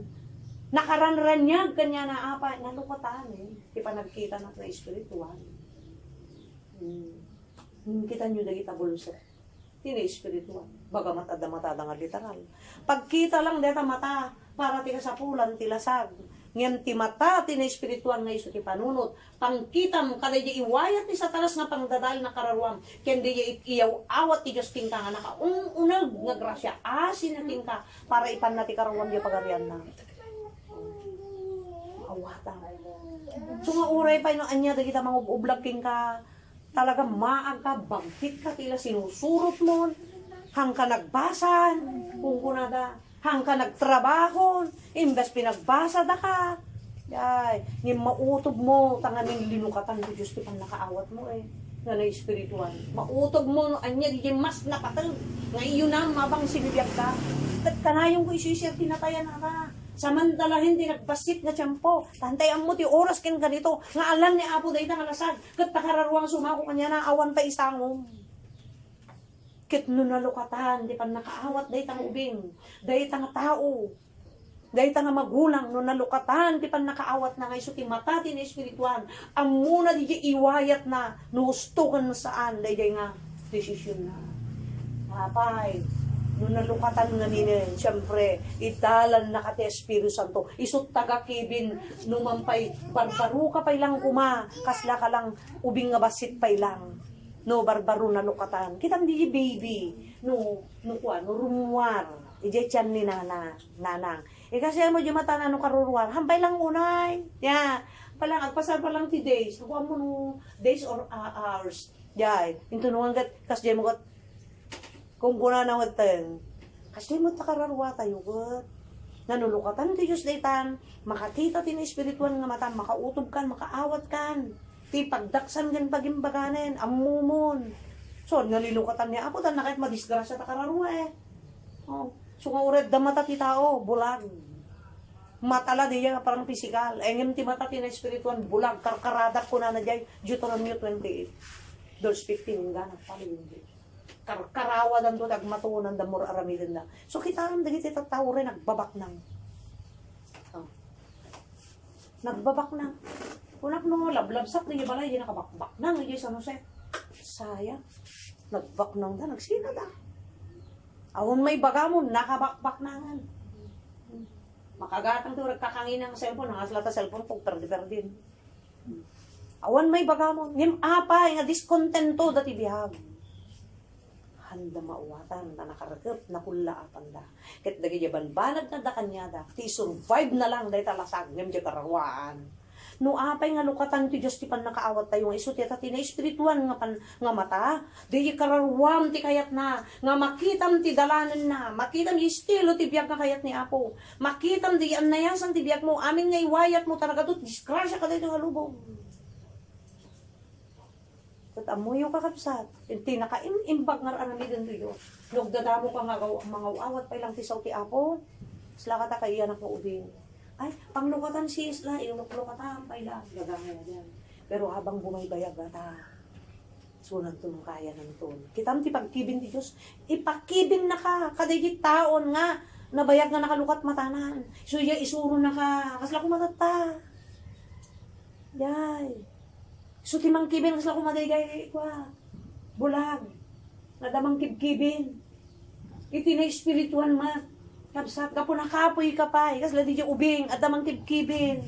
Nakaranranyag kanya na apa, nalukatan di pa nagkita na na espiritual. Kita nyo dagi tabulso. Tini espiritual. Bagamat ada mata nga literal. Pagkita lang deta mata, para ti kasapulan, tilasag. Ngem ti mata ti na espirituan nga iso ti panunot. Pangkitam kada di iwayat ni Satanas nga pangdadal na kararuam. Ken di iyaw awat ti Dios tingka nga nakaunag nga grasya asin na tingka para ipan na ti kararuam di pagarian na. Awatan. So nga uray pa ino anya dagita mga ublag king ka talaga maaga bagtit ka tila sinusurot mo hang ka nagbasan kung kunada hang ka nagtrabaho imbes pinagbasa da ka ay ni mautob mo tanganing linukatan ko Diyos ti pan nakaawat mo nga na espiritual mautob mo no anya di mas napatag nga iyo na mabang sinibiyag ka kat kanayong ko isisir tinatayan na ka samantala hindi nagbasit nga tiyempo tantayan mo ti oras ken ganito nga alam ni Apo dayta nga lasag kat takararuang sumako kanya na awan pa isangom kit no nalukatan di pan nakaawat dayta nga ubing dayta nga tao dayta nga magulang no nalukatan di pan nakaawat na nga iso ti mata ti espiritual amuna di iwayat na no gustukan saan dayjay nga desisyon na apay no nalukatan nga ninin syempre italan na kati Espiritu Santo isut tagakibin no mampay barbaro ka pay lang kuma kasla ka lang ubing nga basit pay lang no barbaro na lukatan kitam di baby no rumuar ije tiyan ni nanang kasi mo di mata na no karuruar hambay lang unay palang agpasar pa lang ti days nakuha mo no days or hours into no hanggat kas di mo gat kung kuna na waten kas di mo takararwa tayo gat nanulukatan ti Diyos daytan makakita ti na espirituan nga mata makautob kan makaawat kan ti pagdaksan gan pagimbaganen ammumon so nalilukatan niya Apo tan nakit madisgrasya ta kararwa so nga ured da mata ti tao bulag matala diya parang physical engem ti mata ti na espirituan bulag karkaradak ko na jay Deuteronomy 28 verse 15 nga nagpalindi karkarawa dan do nagmatunan da mur aramiden na so kita ram dagiti tattao ren nagbabak nang nagbabak nang unak no lablabsak ni balay di nakabakbak nang di sa Jose saya nagbak nang da nagsina da awon may bagamon nakabakbak nangan makagatang to kakangin ng cellphone ang aslata cellphone pag perdi-perdin awan may bagamon ngem apay nga diskontento dati bihag handa mauwatan na nakarakip na kula apanda ket dagi jaban banag na da kanya da ti survive na lang dahil talasag ngem di karawaan no apay nga lukatan ti Dios ti pan nakaawat tayo nga isu ti ta na espirituan nga mata di kararwam ti kayat na nga makitam ti dalanan na makitam ti estilo ti biag nga kayat ni Apo makitam di annayasan ti biag mo amin nga iwayat mo talaga to disgrasya ka dito nga lubong ket amuyo ka kapsat ti naka-imbag nga aramiden ti Dios nugdadamo ka nga mga awat pay lang ti saw ti Apo sila ka ta kay anak mo ubing ay, panglukatan si Isla, iluk-lukatan, pailang, gagangay na yan. Pero habang bumaybayag ata, sunan to kaya ng ton. Kitam ti pagkibin ti Diyos, ipakibin na ka, kadagit taon nga, nabayag nga nakalukat matanan. So, isuro na ka, kasla kumatata. Yay. So, timang kibin, kasla kumatagay kwa. Bulag. Nadamang kibkibin. Iti na espirituan mat. Kapsat ka po nakapoy ka pa. Kasi ladi dyan ubing. Adamang kibkibin.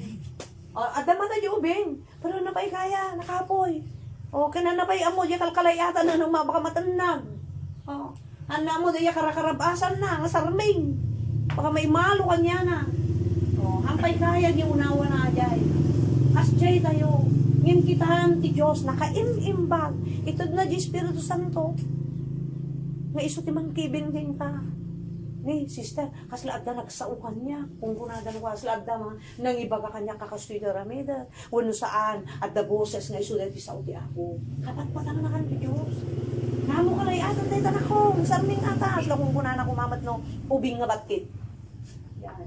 Adaman na dyan ubing. Pero napay kaya. Nakapoy. O kinanapay amo. Dyan kalkalayatan na nung baka matanag. O. Ano mo dyan karakarabasan na. Nga sarming. Baka may malo kanya na. O. Hampay kaya. Dyan unawa na dyan. Asjay tayo. Ngin kitahan ti Diyos. Nakaimimbag. Ito na di Espiritu Santo. Nga iso ti mangkibin din ka. Ni, sister, kaslaad na nagsaukan niya. Kung kunadan ko, kaslaad na nangibaga kanya kakastoy na ramida. Wano saan, at the boses nga isulat ti Saudi ako. Kapat patang na kan ti Diyos. Namo ka na iatan tayo tanak ko. Sarming atas. Kung kunadan ko mamat no, ubing nga batit. Yan.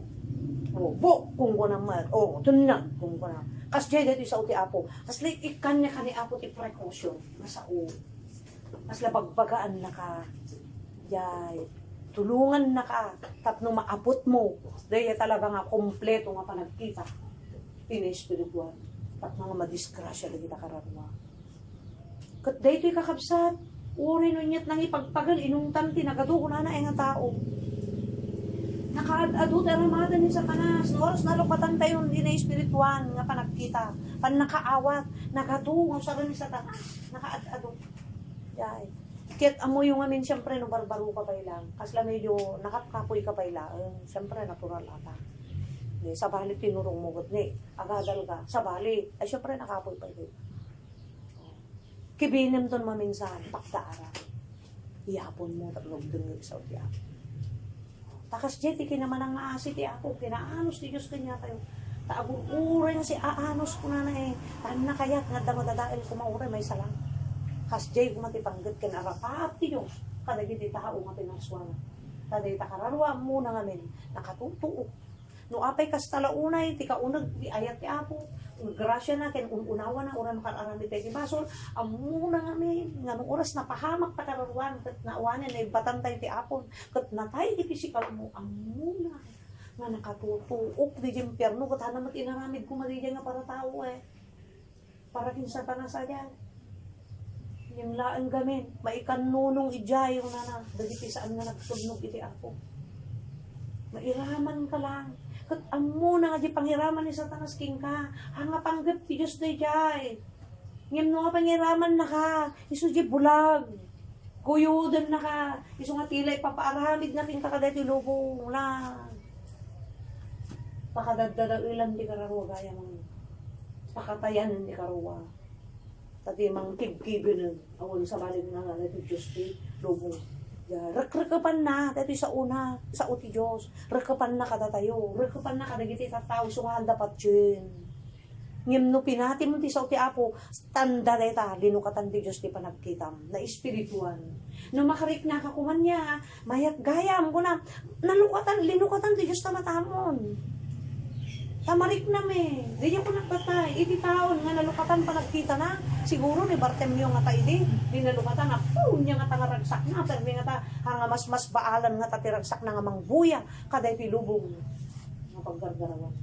O, bo, kung kunaman. O, tunan, kung kunaman. Kasjay dito sa uti apo. Kasla ikan niya kani apo ti precaution. Nasa o. Kasla bagbagaan na ka. Yay. Tulungan na ka, tapno maabot mo. Dahil talaga nga kompleto nga panagkita. Ina-espiritual. Tapno nga madisgrasya na kita kararwa. Kat dahil ito'y kakabsat, uri no nyat nang ipagpagal, inungtan tinagado ko na nga tao. Nakaadot aramada ni Satanas. Noros nalukatan tayo hindi na espirituan nga panagkita. Pan nakaawat, nakatungo sa ni Satanas. Nakaadot. Yay. Kit amo yung amin siyempre no barbaro ka pa ilang. Kasla medyo nakapkapoy ka pa ilang. Siyempre natural ata. Ni sa bali tinurong mo gud ni. Agadal ka sa bali. Ay siyempre nakapoy pa ilang. Kibinim ton maminsan takdaara. Iyapon mo tatlog dengeg sa uti ako. Takas jeti kinaman ang aasi ti ako. Kinaanos ti Diyos kanya tayo. Taagururay na si aanos ko na eh. Tan na kayat nga damadadael kumauray may salang. Kas jay kumatipanggat ka na rapap ti Diyos. Kadagiti tao nga pinaswana. Kadagiti takararwa mo na ngamin. Nakatutuok. No apay kas talaunay ti kaunag ti ayat ti apo. Grasya na ken unawa na oran makararami tayo basol amuna nga min nga nung oras napahamak ta kararuan ket naawanan ay batantay ti apon ket natay ti pisikal mo amuna nga nakatutuok di impyerno ket hanamat inaramid ko madi nga para tao para kin Satanas ayan yung laeng gamin maikan nunong ijay yung nana dagiti saan nga nagtudnog iti apo mairaman ka lang. Kat amo na nga di panghiraman ni Satanas king ka. Hanga panggap ti Diyos day jay. Ngem no nga panghiraman na ka. Isu di bulag. Kuyudan na ka. Isu nga tilay papaaramid na king kakaday ti lubong lang. Pakadadada ilan di kararuwa gaya mga. Pakatayan di kararuwa. Tati mang kibkibin awon sa balik na nga ti Diyos di lubong. Rekrekapan na, dito sa una, sa uti Diyos. Rekapan na kada tayo. Rekapan na kada giti tataw, sungahan dapat yun. Ngem no pinati mo ti sa uti apo, tanda deta, linukatan ti Diyos ti panagkitam, na espirituan. No makarik na kakuman niya, mayat gayam ko na, linukatan ti Diyos tamatamon. Tamarik na me, di niya ko nagpatay, iti taon nga nalukatan panagkita na, siguro ni Bartemio nga ta idi, di nalukatan na, niya nga tangaragsak na, pero nga ta, hanga mas baalan nga tatiragsak na nga mangbuya, kaday pilubong, nga paggargarawan.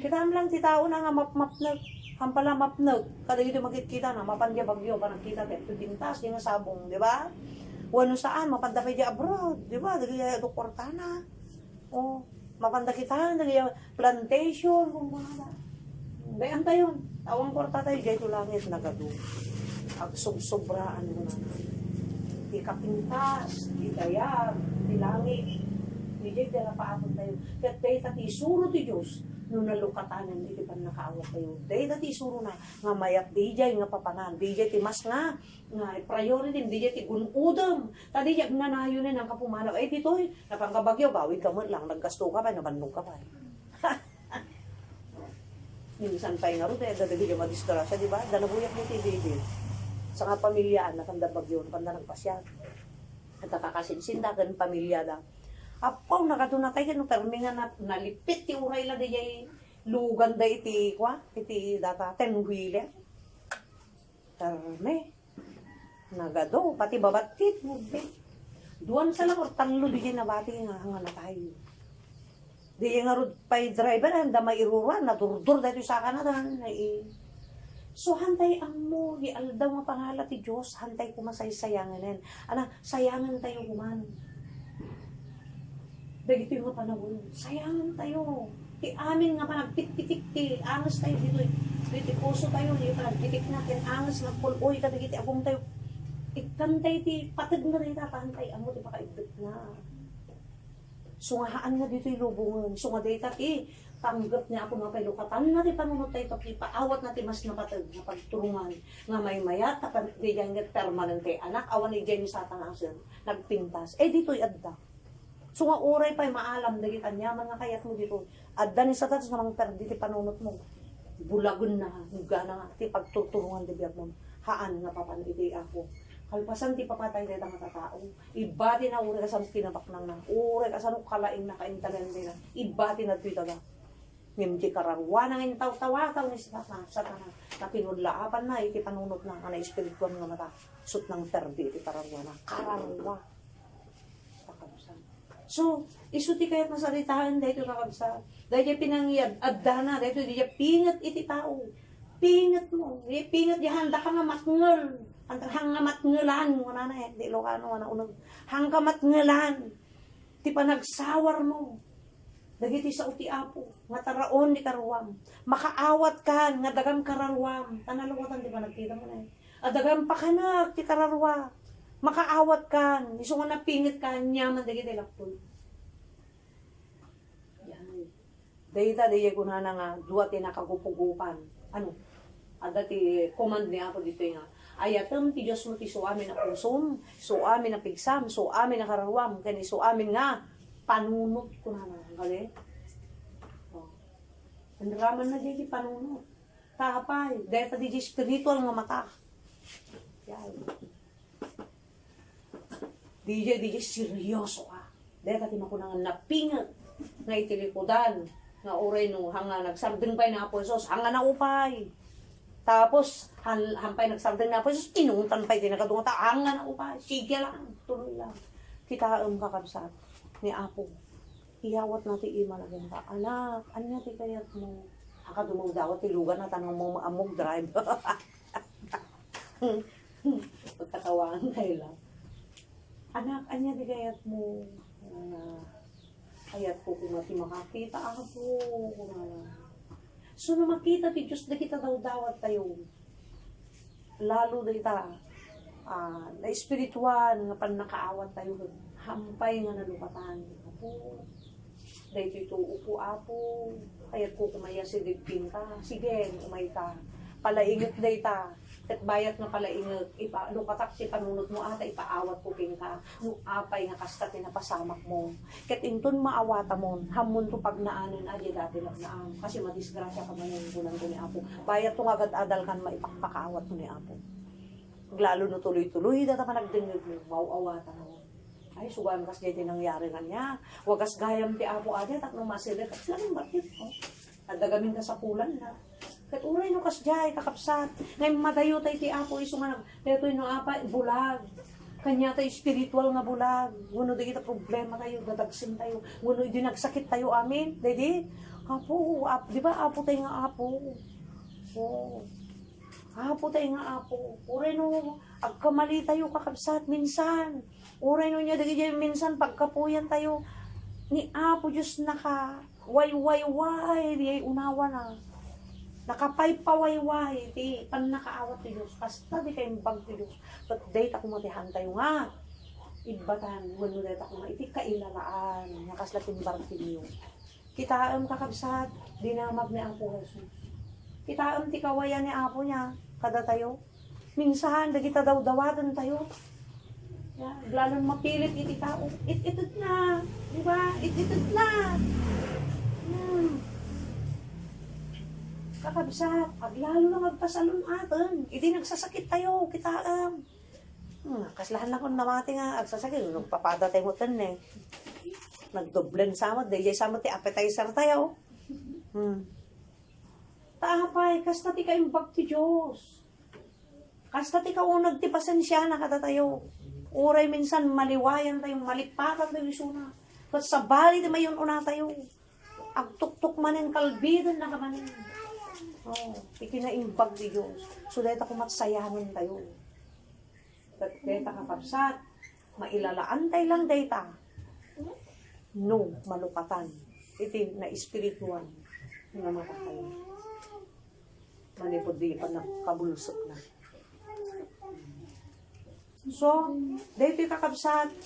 Kita lang ti tao na nga mapnag, hampala mapnag, kaday ito magkikita na, mapandya bagyo, panagkita, teto bintas, di nga sabong, di ba? Wano saan, mapanda pa di abroad, di ba? Dagi ito kwartana. O, mapanda kita, dagi plantation, kung mga bayan tayo, awang kwarta tayo, dito langit nagado. Ag sobraan mo na. Di kapintas, di dayag, di langit. Di dito na paapon tayo. Kat tayo tati suro ti Diyos, nung nalukatanan, di pa nakaawat tayo. Tayo tati suro na, nga mayat di jay, nga papanan, di jay ti mas nga priority, di jay ti gunudam. Tadi jay nanayo na ng kapumanaw. Eh dito, napangkabagyo, bawid ka mo lang, naggasto ka pa, nabandong ka pa. Minsan pa nga rin, dadagi ka madistrasya, di ba? Danabuyak ni David. Sa nga pamilyaan, nakanda bagyo, nakanda nagpasyan. At nakakasinsindagan, pamilya lang. Apaw, nakatunatay ka, no, pero nga nalipit, ti uray lang, di jay lugan da iti, iti data, 10-wheeler. Terme, nagado, pati babatit, duwan sa lang, or talo, di jay nabati nga, hanga na tayo. Di nga rod pa'y driver, handa mairuruan, nadurdur dahil sa kanadan. So, hantay ang mo, di aldaw nga pangala ti Diyos, hantay kumasaysayangan. Ana, sayangan tayo kuman. Dagito yung nga panahon, sayangan tayo. Ti amin nga panagpitik-pitik, ti angas tayo dito. Kritikoso tayo, di panagpitik natin, angas nga puloy, kadagiti agong tayo. Ikantay ti patag na rin hantay ang mo, di pakaibit na. Sungahaan nga dito yung lubungan. Sunga dito tanggap niya ako nga pailukatan na rin panunod tayo paawat natin mas napatag na pagturungan nga may mayat di dyan nga permanent kay anak awan ni Jenny Satan ang sir nagpintas dito'y adda sunga oray pa'y maalam dagit anyaman nga kayat mo dito adda ni Satan sa namang perdi ti panunod mo bulagon na huga na nga ti pagtuturungan di biyag mo haan nga papan iti ako kalpasan ti papatay na itang matatao. Ibati na uri kasan tinabak nang uri kasan kalaing na kaintalan nila. Ibati na ito itaga. Ngimti kararwa na ngayon taw-tawa-taw ni Satan na pinudlaapan na iti panunot na nga na espirituan nga mata. Sut ng terdi iti kararwa na. Kararwa. Kakabsan. So, isuti kaya't nasalitaan dahil kakabsan. Dahil pinangyad, adda na, dahil pingat iti tao. pingat mo. Pingat di handa ka nga matngel. Hang nga matngelan mo na eh. Di Ilocano na unang. Hang ka matngelan. Ti panagsawar mo. Dagiti sa uti apo. Nga taraon di karuwam. Makaawat ka. Nga dagam kararuwam. Tanalawatan di ba nagkita mo na eh. Adagam pa ka na. Ti kararwa. Makaawat ka. Iso nga napingit ka. Nyaman dagiti lakpon. Yan. Dahita di kuna na nga. Dua ti nakagupugupan. Ano? Ada ti command ni ako dito nga. Ayatem ti Diyos mo ti so amin na pusom, so amin na pigsam, so amin na karawam, kani so amin nga panunot ko na nga. Gali? Oh. Andraman na di panunot. Tapay. Dahil di spiritual nga mata. Yan. Di seryoso ka. Dahil ti makunangan napingat nga itilikodan nga oray no hanga nagsardeng pay na aposos, hanga na upay. Tapos, hampay nagsardeng na aposos, inuntan pa'y tinakadungata, hanga na upay. Sige lang, tuloy lang. Kita kakabsat ni Apo. Iyawat natin imalagyan ka. Anak, ano ti kayat mo? Haka dumagdawat tilugan na tanong mo amog drive. Pagkatawaan kayo lang. Anak, anya ti kayat mo? Ayat ko kung mati makakita ako. So na makita ti Diyos na kita daw dawat tayo. Lalo na ita na espiritual nga pan nakaawat tayo. Hampay nga nalupatan. Apo. Dahil ito upo apo. Ayat ko kumaya si Digpinta. Sige, umay ka. Palaingat day ta. Kat bayat nga palaingat. Lupatak si panunot mo ata ipaawat ko ka. Nung apay nga kasta tinapasamak mo. Kat inton maawata mo. Hamon to pag naanan adi dati lang naan. Kasi madisgrasya ka man yung bulan ko ni Apo. Bayat to agad adal kan maipakpakaawat mo ni Apo. Lalo no tuloy-tuloy. Data pa nagdingig mo. Mauawata mo. Ay, sugan kas gaya tinangyari na niya. Wagas gayam ti Apo adi. At nung masilit. At sila bakit? Nadagamin ka sa pulan na. Kat uray no kasjay kakapsat. Ngay madayo tay ti Apo iso nga detoy no apa bulag. Kanya tay spiritual nga bulag. Nguno di kita problema tayo, dadagsin tayo. Nguno di nagsakit tayo amin. Dedi. Apo, di ba Apo tay nga Apo? Oh. Apo tay nga Apo. Uray no agkamali tayo kakapsat minsan. Uray no nya dagi minsan pagkapuyan tayo ni Apo Diyos naka way di unawa na. Nakapaypawayway, di pan nakaawat ti Diyos. Basta di kayong bag ti Diyos. But date ako matihan tayo nga. Ibatan, wano date ako nga. Iti kailalaan. Nakaslatin barti niyo. Kitaam kakabsat, dinamag ni Apo Jesus. Kitaam ti kawayan ni Apo niya. Kada tayo. Minsan, dagita daw dawatan tayo. Yeah, lalong mapilit iti tao. It na. Diba? It na. Kakabsat, paglalo na magpasalon atin. Hindi nagsasakit tayo, kita kaslahan lang kung namati nga, agsasakit, nagpapada tayo mutan eh. Nagdoblen samot, dahil samot ti appetizer tayo. Taapay, kasta ti kaimbag ti Diyos. Kasta ti kaunag ti pasensya na kada tayo. Uray minsan maliwayan tayo, malipatan tayo isuna. Kat sa bali ti mayon una tayo. Agtuktok manin, kalbidan na kamanin. Oh, ikinaimbag ni Diyos. So, dahil ako matsayahanin tayo. Dahil kakapsat, mailalaan tayo lang dahil ta. No, malupatan. Iti na espiritual na makakaya. Manipod di pa nakabulsok na. So, dahil kakapsat,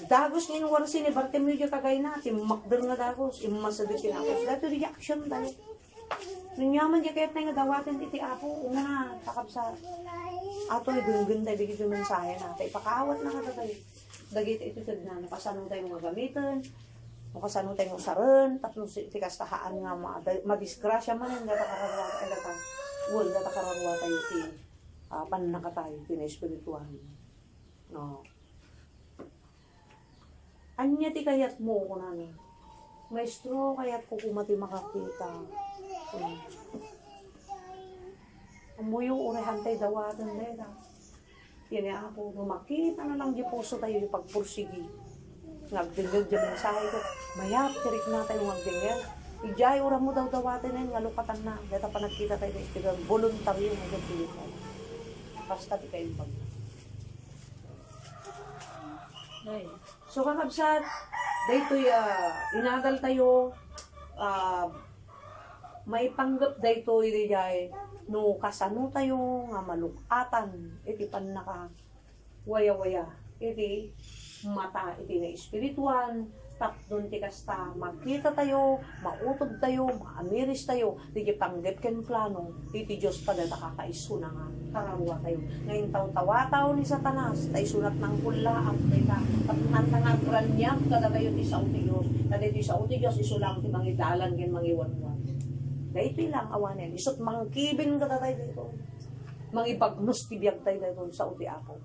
dagos ni warsi ni Bartimeo kagay natin, makdal nga dagos, imasadutin ako. Dahil reaction tayo. Nunyaman di kaya't na nga dawatin iti Apo, una, kakabsa. Ato, idungun tayo, bigit yung mensahe natin. Ipakawat na kada tayo. Dagit ito na, nakasano tayo mga gamitin, nakasano tayo mga saran, tapos tikastahaan nga, madisgrasya man yung datakararwa tayo, datakararwa tayo ti pananaka tayo, tinespirituan. No. Anya ti kayat mo ko na na. Maestro, kayat ko kumati makakita. Umuyo urehan tayo dawatan na. Yan ako, makita na lang di puso tayo yung pagpursigi. Nagdingag dyan mensahe ko. Mayap, tirik na tayo magdingag. Ijay, ura mo daw dawatin na yun, nga lukatan na. Dito pa nagkita tayo, voluntaryo mo daw pilit na. Basta di kayo pag. So kakabsat, dito inagal tayo, may panggap dito ijay, no kasano tayo, nga malukatan, iti pan naka, waya-waya, iti mata, iti na espirituan, tapdon ti kasta, magkita tayo, mautod tayo, maamiris tayo, di panggap ken plano, iti Diyos pa data kakaiso na nga, karawa tayo. Ngayon taw-tawa-taw ni Satanas, tayo sunat ng kulaang, tayo at nantangag ranyag, kada kayo ti sa uti Diyos, kada ti sa uti Diyos, isulang ti mangidalan, ken mangiwan-wan. Dahito lang awanin, isot mangkibin kada tayo dito, mangibagnos ti biyag tayo dito sa uti Apo.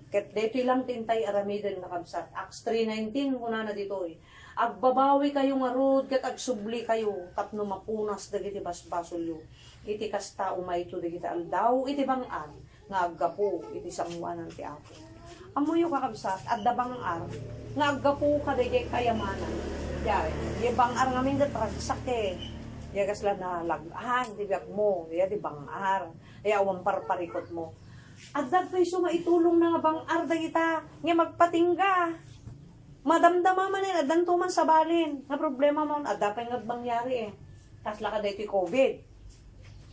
Ket dito lang tintay aramiden na kabsat. Acts 3:19 kuna na dito Agbabawi kayo nga rod, ket agsubli kayo, tapno mapunas dagiti basbasolyo. Iti kasta umayto dagiti aldaw, iti bang-an, nga aggapo, iti sangwanan ti Apo. Amoyo kakabsat, adda bang-ar, nga aggapo ka dagiti kayamanan. Di bang-ar nga mingat ragsak Di kasla na lagahan, di biyak mo, di bang-ar, di awang parparikot mo. Adad kayo sumaitulong na nga bang arda kita, nga magpatingga. Madamdama man adan tuman sa balin. Nga problema mo, adda pa nga bangyari Kasla ka dito COVID.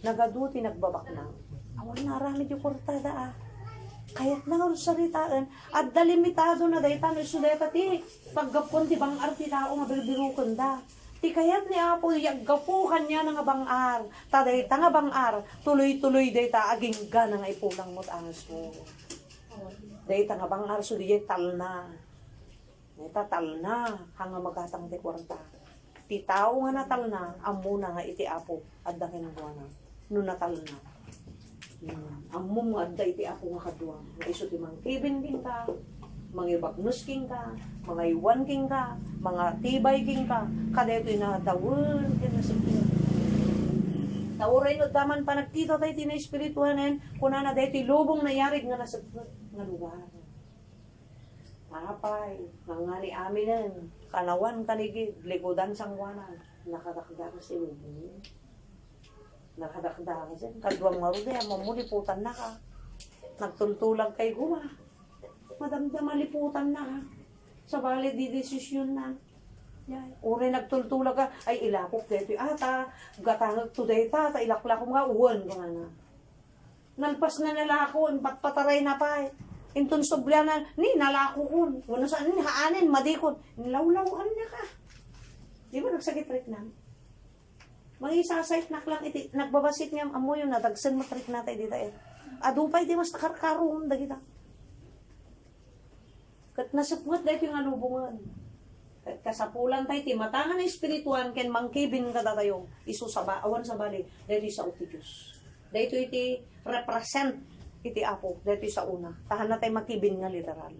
Nagaduti, nagbabak na. Awan na rami yung kurtada Kaya't na nga saritaan, adda limitado na dayta, no isuleta ti. Paggapon ti bang arti tao, nga bilbirukan da. Ti kayat ni Apo, yaggapo kanya nga bang-ar. Taday ta nga bang-ar, tuloy-tuloy dayta, agingga na nga ipulang mo't angas mo. Dayta nga bang-ar, so diya tal na. Dayta tal na, hanga magatang ti kwarta. Ti tao nga natal na, amo na nga iti Apo, adda kinagawa na. No natal na. Amo mo adda iti Apo nga kadwa. Nga iso ti mang kibin ka, mga ibagnos king ka, mga iwan king ka, mga tibay king ka, kada ito'y natawin, tauray no daman pa nagkita tayo tina espirituanen, kuna na dahil lubong na yarig nga nasagpot nga lugar. Tapay, ngangani aminin, kanawan kanigid, likodan sangwanan, nakadakda si lubong. Nakadakda kasi, kadwang marude, mamuliputan na ka, nagtuntulag kay guma. Madamda maliputan na sa bali di desisyon na. Uri nagtultula ka, ay ilakok dito ata, gatangag today ta ilaklak ko nga uwan ko na. Nalpas na nalako, patpataray na pa Intun soblia na, ni nalako ko, wala saan ni haanin, madikot, nilawlawan na ka. Di ba nagsakit rin na? Mag-isasayt nak lang, nagbabasit niya, amo yung nadagsan matrik na tayo dito Adupay di mas nakarkaroon da kita. Kat nasapngat dahil yung alubungan. Kat kasapulan tayo, timatangan na espirituan, ken mangkibin ka tayo, iso sa awan sa bali, dahil sa uti Diyos. Dahil iti represent, iti Apo, dahil sa una. Tahan na tayo makibin nga literal.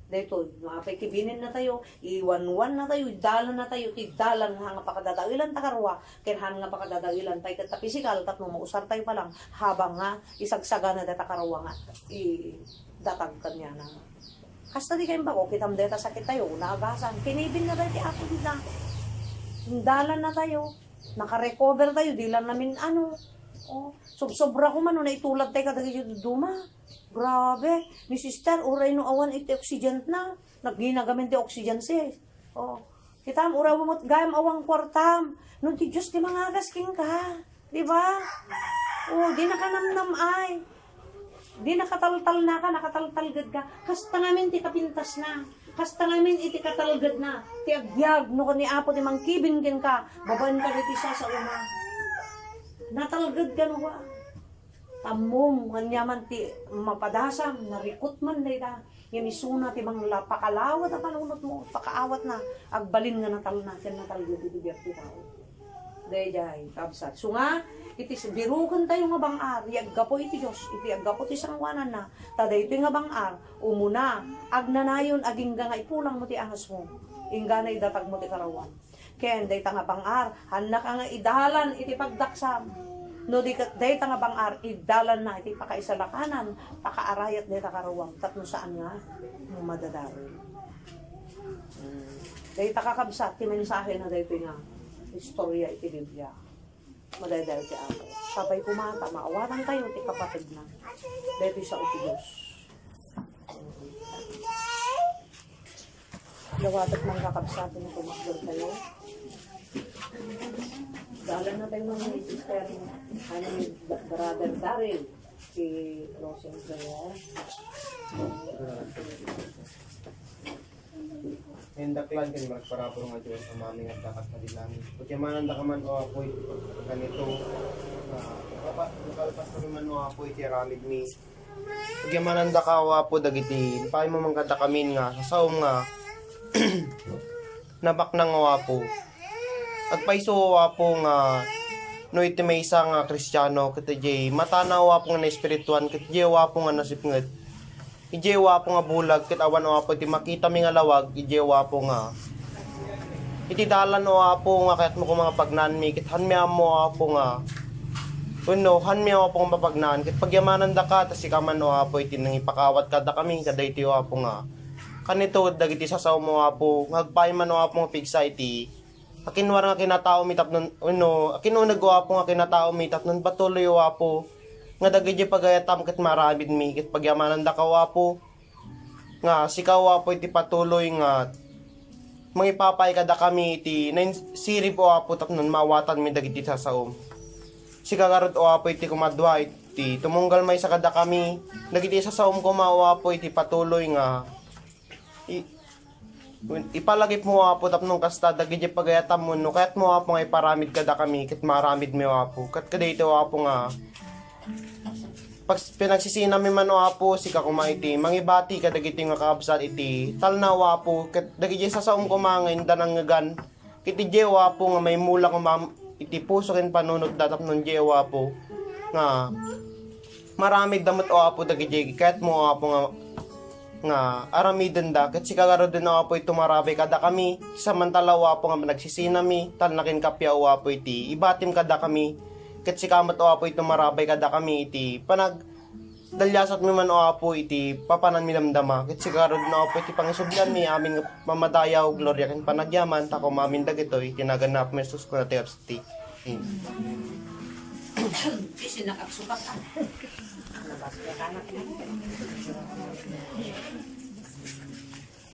Dahil makapay kibinin na tayo, iwan-wan na tayo, idalan na tayo, tidalan nga pakadadawilan takarwa, kenhan nga pakadadawilan tayo, kat pisikal, tatno mausar tayo pa lang, habang nga, isagsaga na data karwa nga, idatag kanya na. Hasta di kayo bako, kitam deta sakit tayo, naagasan. Kinibin na dati ako dita. Dalan na tayo. Naka-recover tayo, di lang namin sobra ko man, naitulad tayo kadagi yung duma. Grabe. Ni sister, uray no awan iti oxygen na. Nagginagamit ti oxygen siya. Kitam, uray mo gayam awang kwartam. Nung ti Diyos, di mga gasking ka. Diba? Di nakanamnam ay. Di nakataltal na ka, nakataltalgad ka. Hasta ngamin ti kapintas na. Hasta ngamin iti katalgad na. Ti agyag, no ni Apo, ti mangkibin kin ka. Baban ka iti siya sa una. Natalgad ka no ba? Tamom, ganyaman ti mapadasam, narikot man day ka. Yan isuna ti bang pakalawat at panunot mo. Pakaawat na. Agbalin nga natal na. Yan natalgad iti biyak ti tao. Dayjay, kabsat. So nga, itis birukan tayo nga bang-ar, iaggapo iti Diyos, iti aggapo ti sangwanan na, tada ito nga bang-ar, umuna, agnanayon, agingga nga ipulang mo ti angas mo, ingga na idatag mo ti karawan. Kaya day ta nga bang-ar, hanak nga idalan, iti pagdaksam, no day ta nga bang-ar, idalan na, iti pakaisalakanan, pakaarayat day ta karawang, tatno saan nga, madadarin. Dahil takakabsat, ti mensahe na dahil nga, istorya iti Biblia. Madadal ti ako. Sabay kumata, maawatan tayo ti kapatid na. Dahil sa uti Diyos. Gawatat mga kakabsat na tumakdol tayo. Dalan na tayo ng sister, brother Daryl, si Rosing Prayer. Hendaklan kan magparapor nga Diyos sa maming at dakat na dilangin. Pagkamanan da ka man o apoy, ganito, nakalpas kami man o apoy, tiyaramid mi. Pagkamanan da ka o apo, dagiti, pahay mo mangkata kami nga, sa saom nga, nabak nang o apo. Agpaiso o apo nga, no iti may isa nga kristyano, kiti jay, matana o apo nga na espirituan, kiti jay o apo nga nasipngat. Ijewa po nga bulag, kit awan o apo, iti makita mi nga lawag, ijewa po nga. Iti dalan o apo nga, kaya't mo ko mga pagnan mi, kit hanmiya mo apo nga. Uno, hanmiya apo nga mapagnan, kit pagyamanan da ka, tas ikaman o apo, iti nang ipakawat ka da kami, kada iti o apo nga. Kanito, dagiti sasaw mo apo, ngagpay man o apo nga pigsa iti. Akinwar nga kinatao mi tapnon, uno, akinunag o apo nga kinatao mi tapnon, patuloy o apo. Nga dagiti pagayatam ket maramid mi ket pagyamanan da kawapo nga sikaw apo iti patuloy nga mangipapay kada kami iti nain sirip o apo tapnon mawatan mi dagiti sasaom sikagarod o apo iti kumadwa iti tumunggal may sa kada kami dagiti sasaom ko mawapo iti patuloy nga ipalagip mo apo tapnon kasta dagiti pagayatam mo no kayat mo apo nga iparamid kada kami ket maramid mi apo ket kadayto apo nga pag pinagsisina mi man o apo si kakumaiti mangibati kadagiti nga kaabsat iti talna o apo ket dagiti sasaom kumangin danang ngagan kiti jew apo nga may mula iti puso ken panunot datap non jew apo nga marami damot o apo dagiti ket mo o apo nga aramiden da ket sikagaro den o apo tumarabi kada kami samantala o apo nga nagsisina mi talnakin kapya o apo iti ibatim kada kami ket si kamat o apo ito marabay kada kami iti panag dalyasat mi man o apo iti papanan mi damdama ket si karod na apo iti pangisubyan mi amin mamadayaw gloria ken panagyaman tako mamin dagitoy tinaganap mi Jesus ko na ti Isinakaksukat ka. Nabas ka kanak na.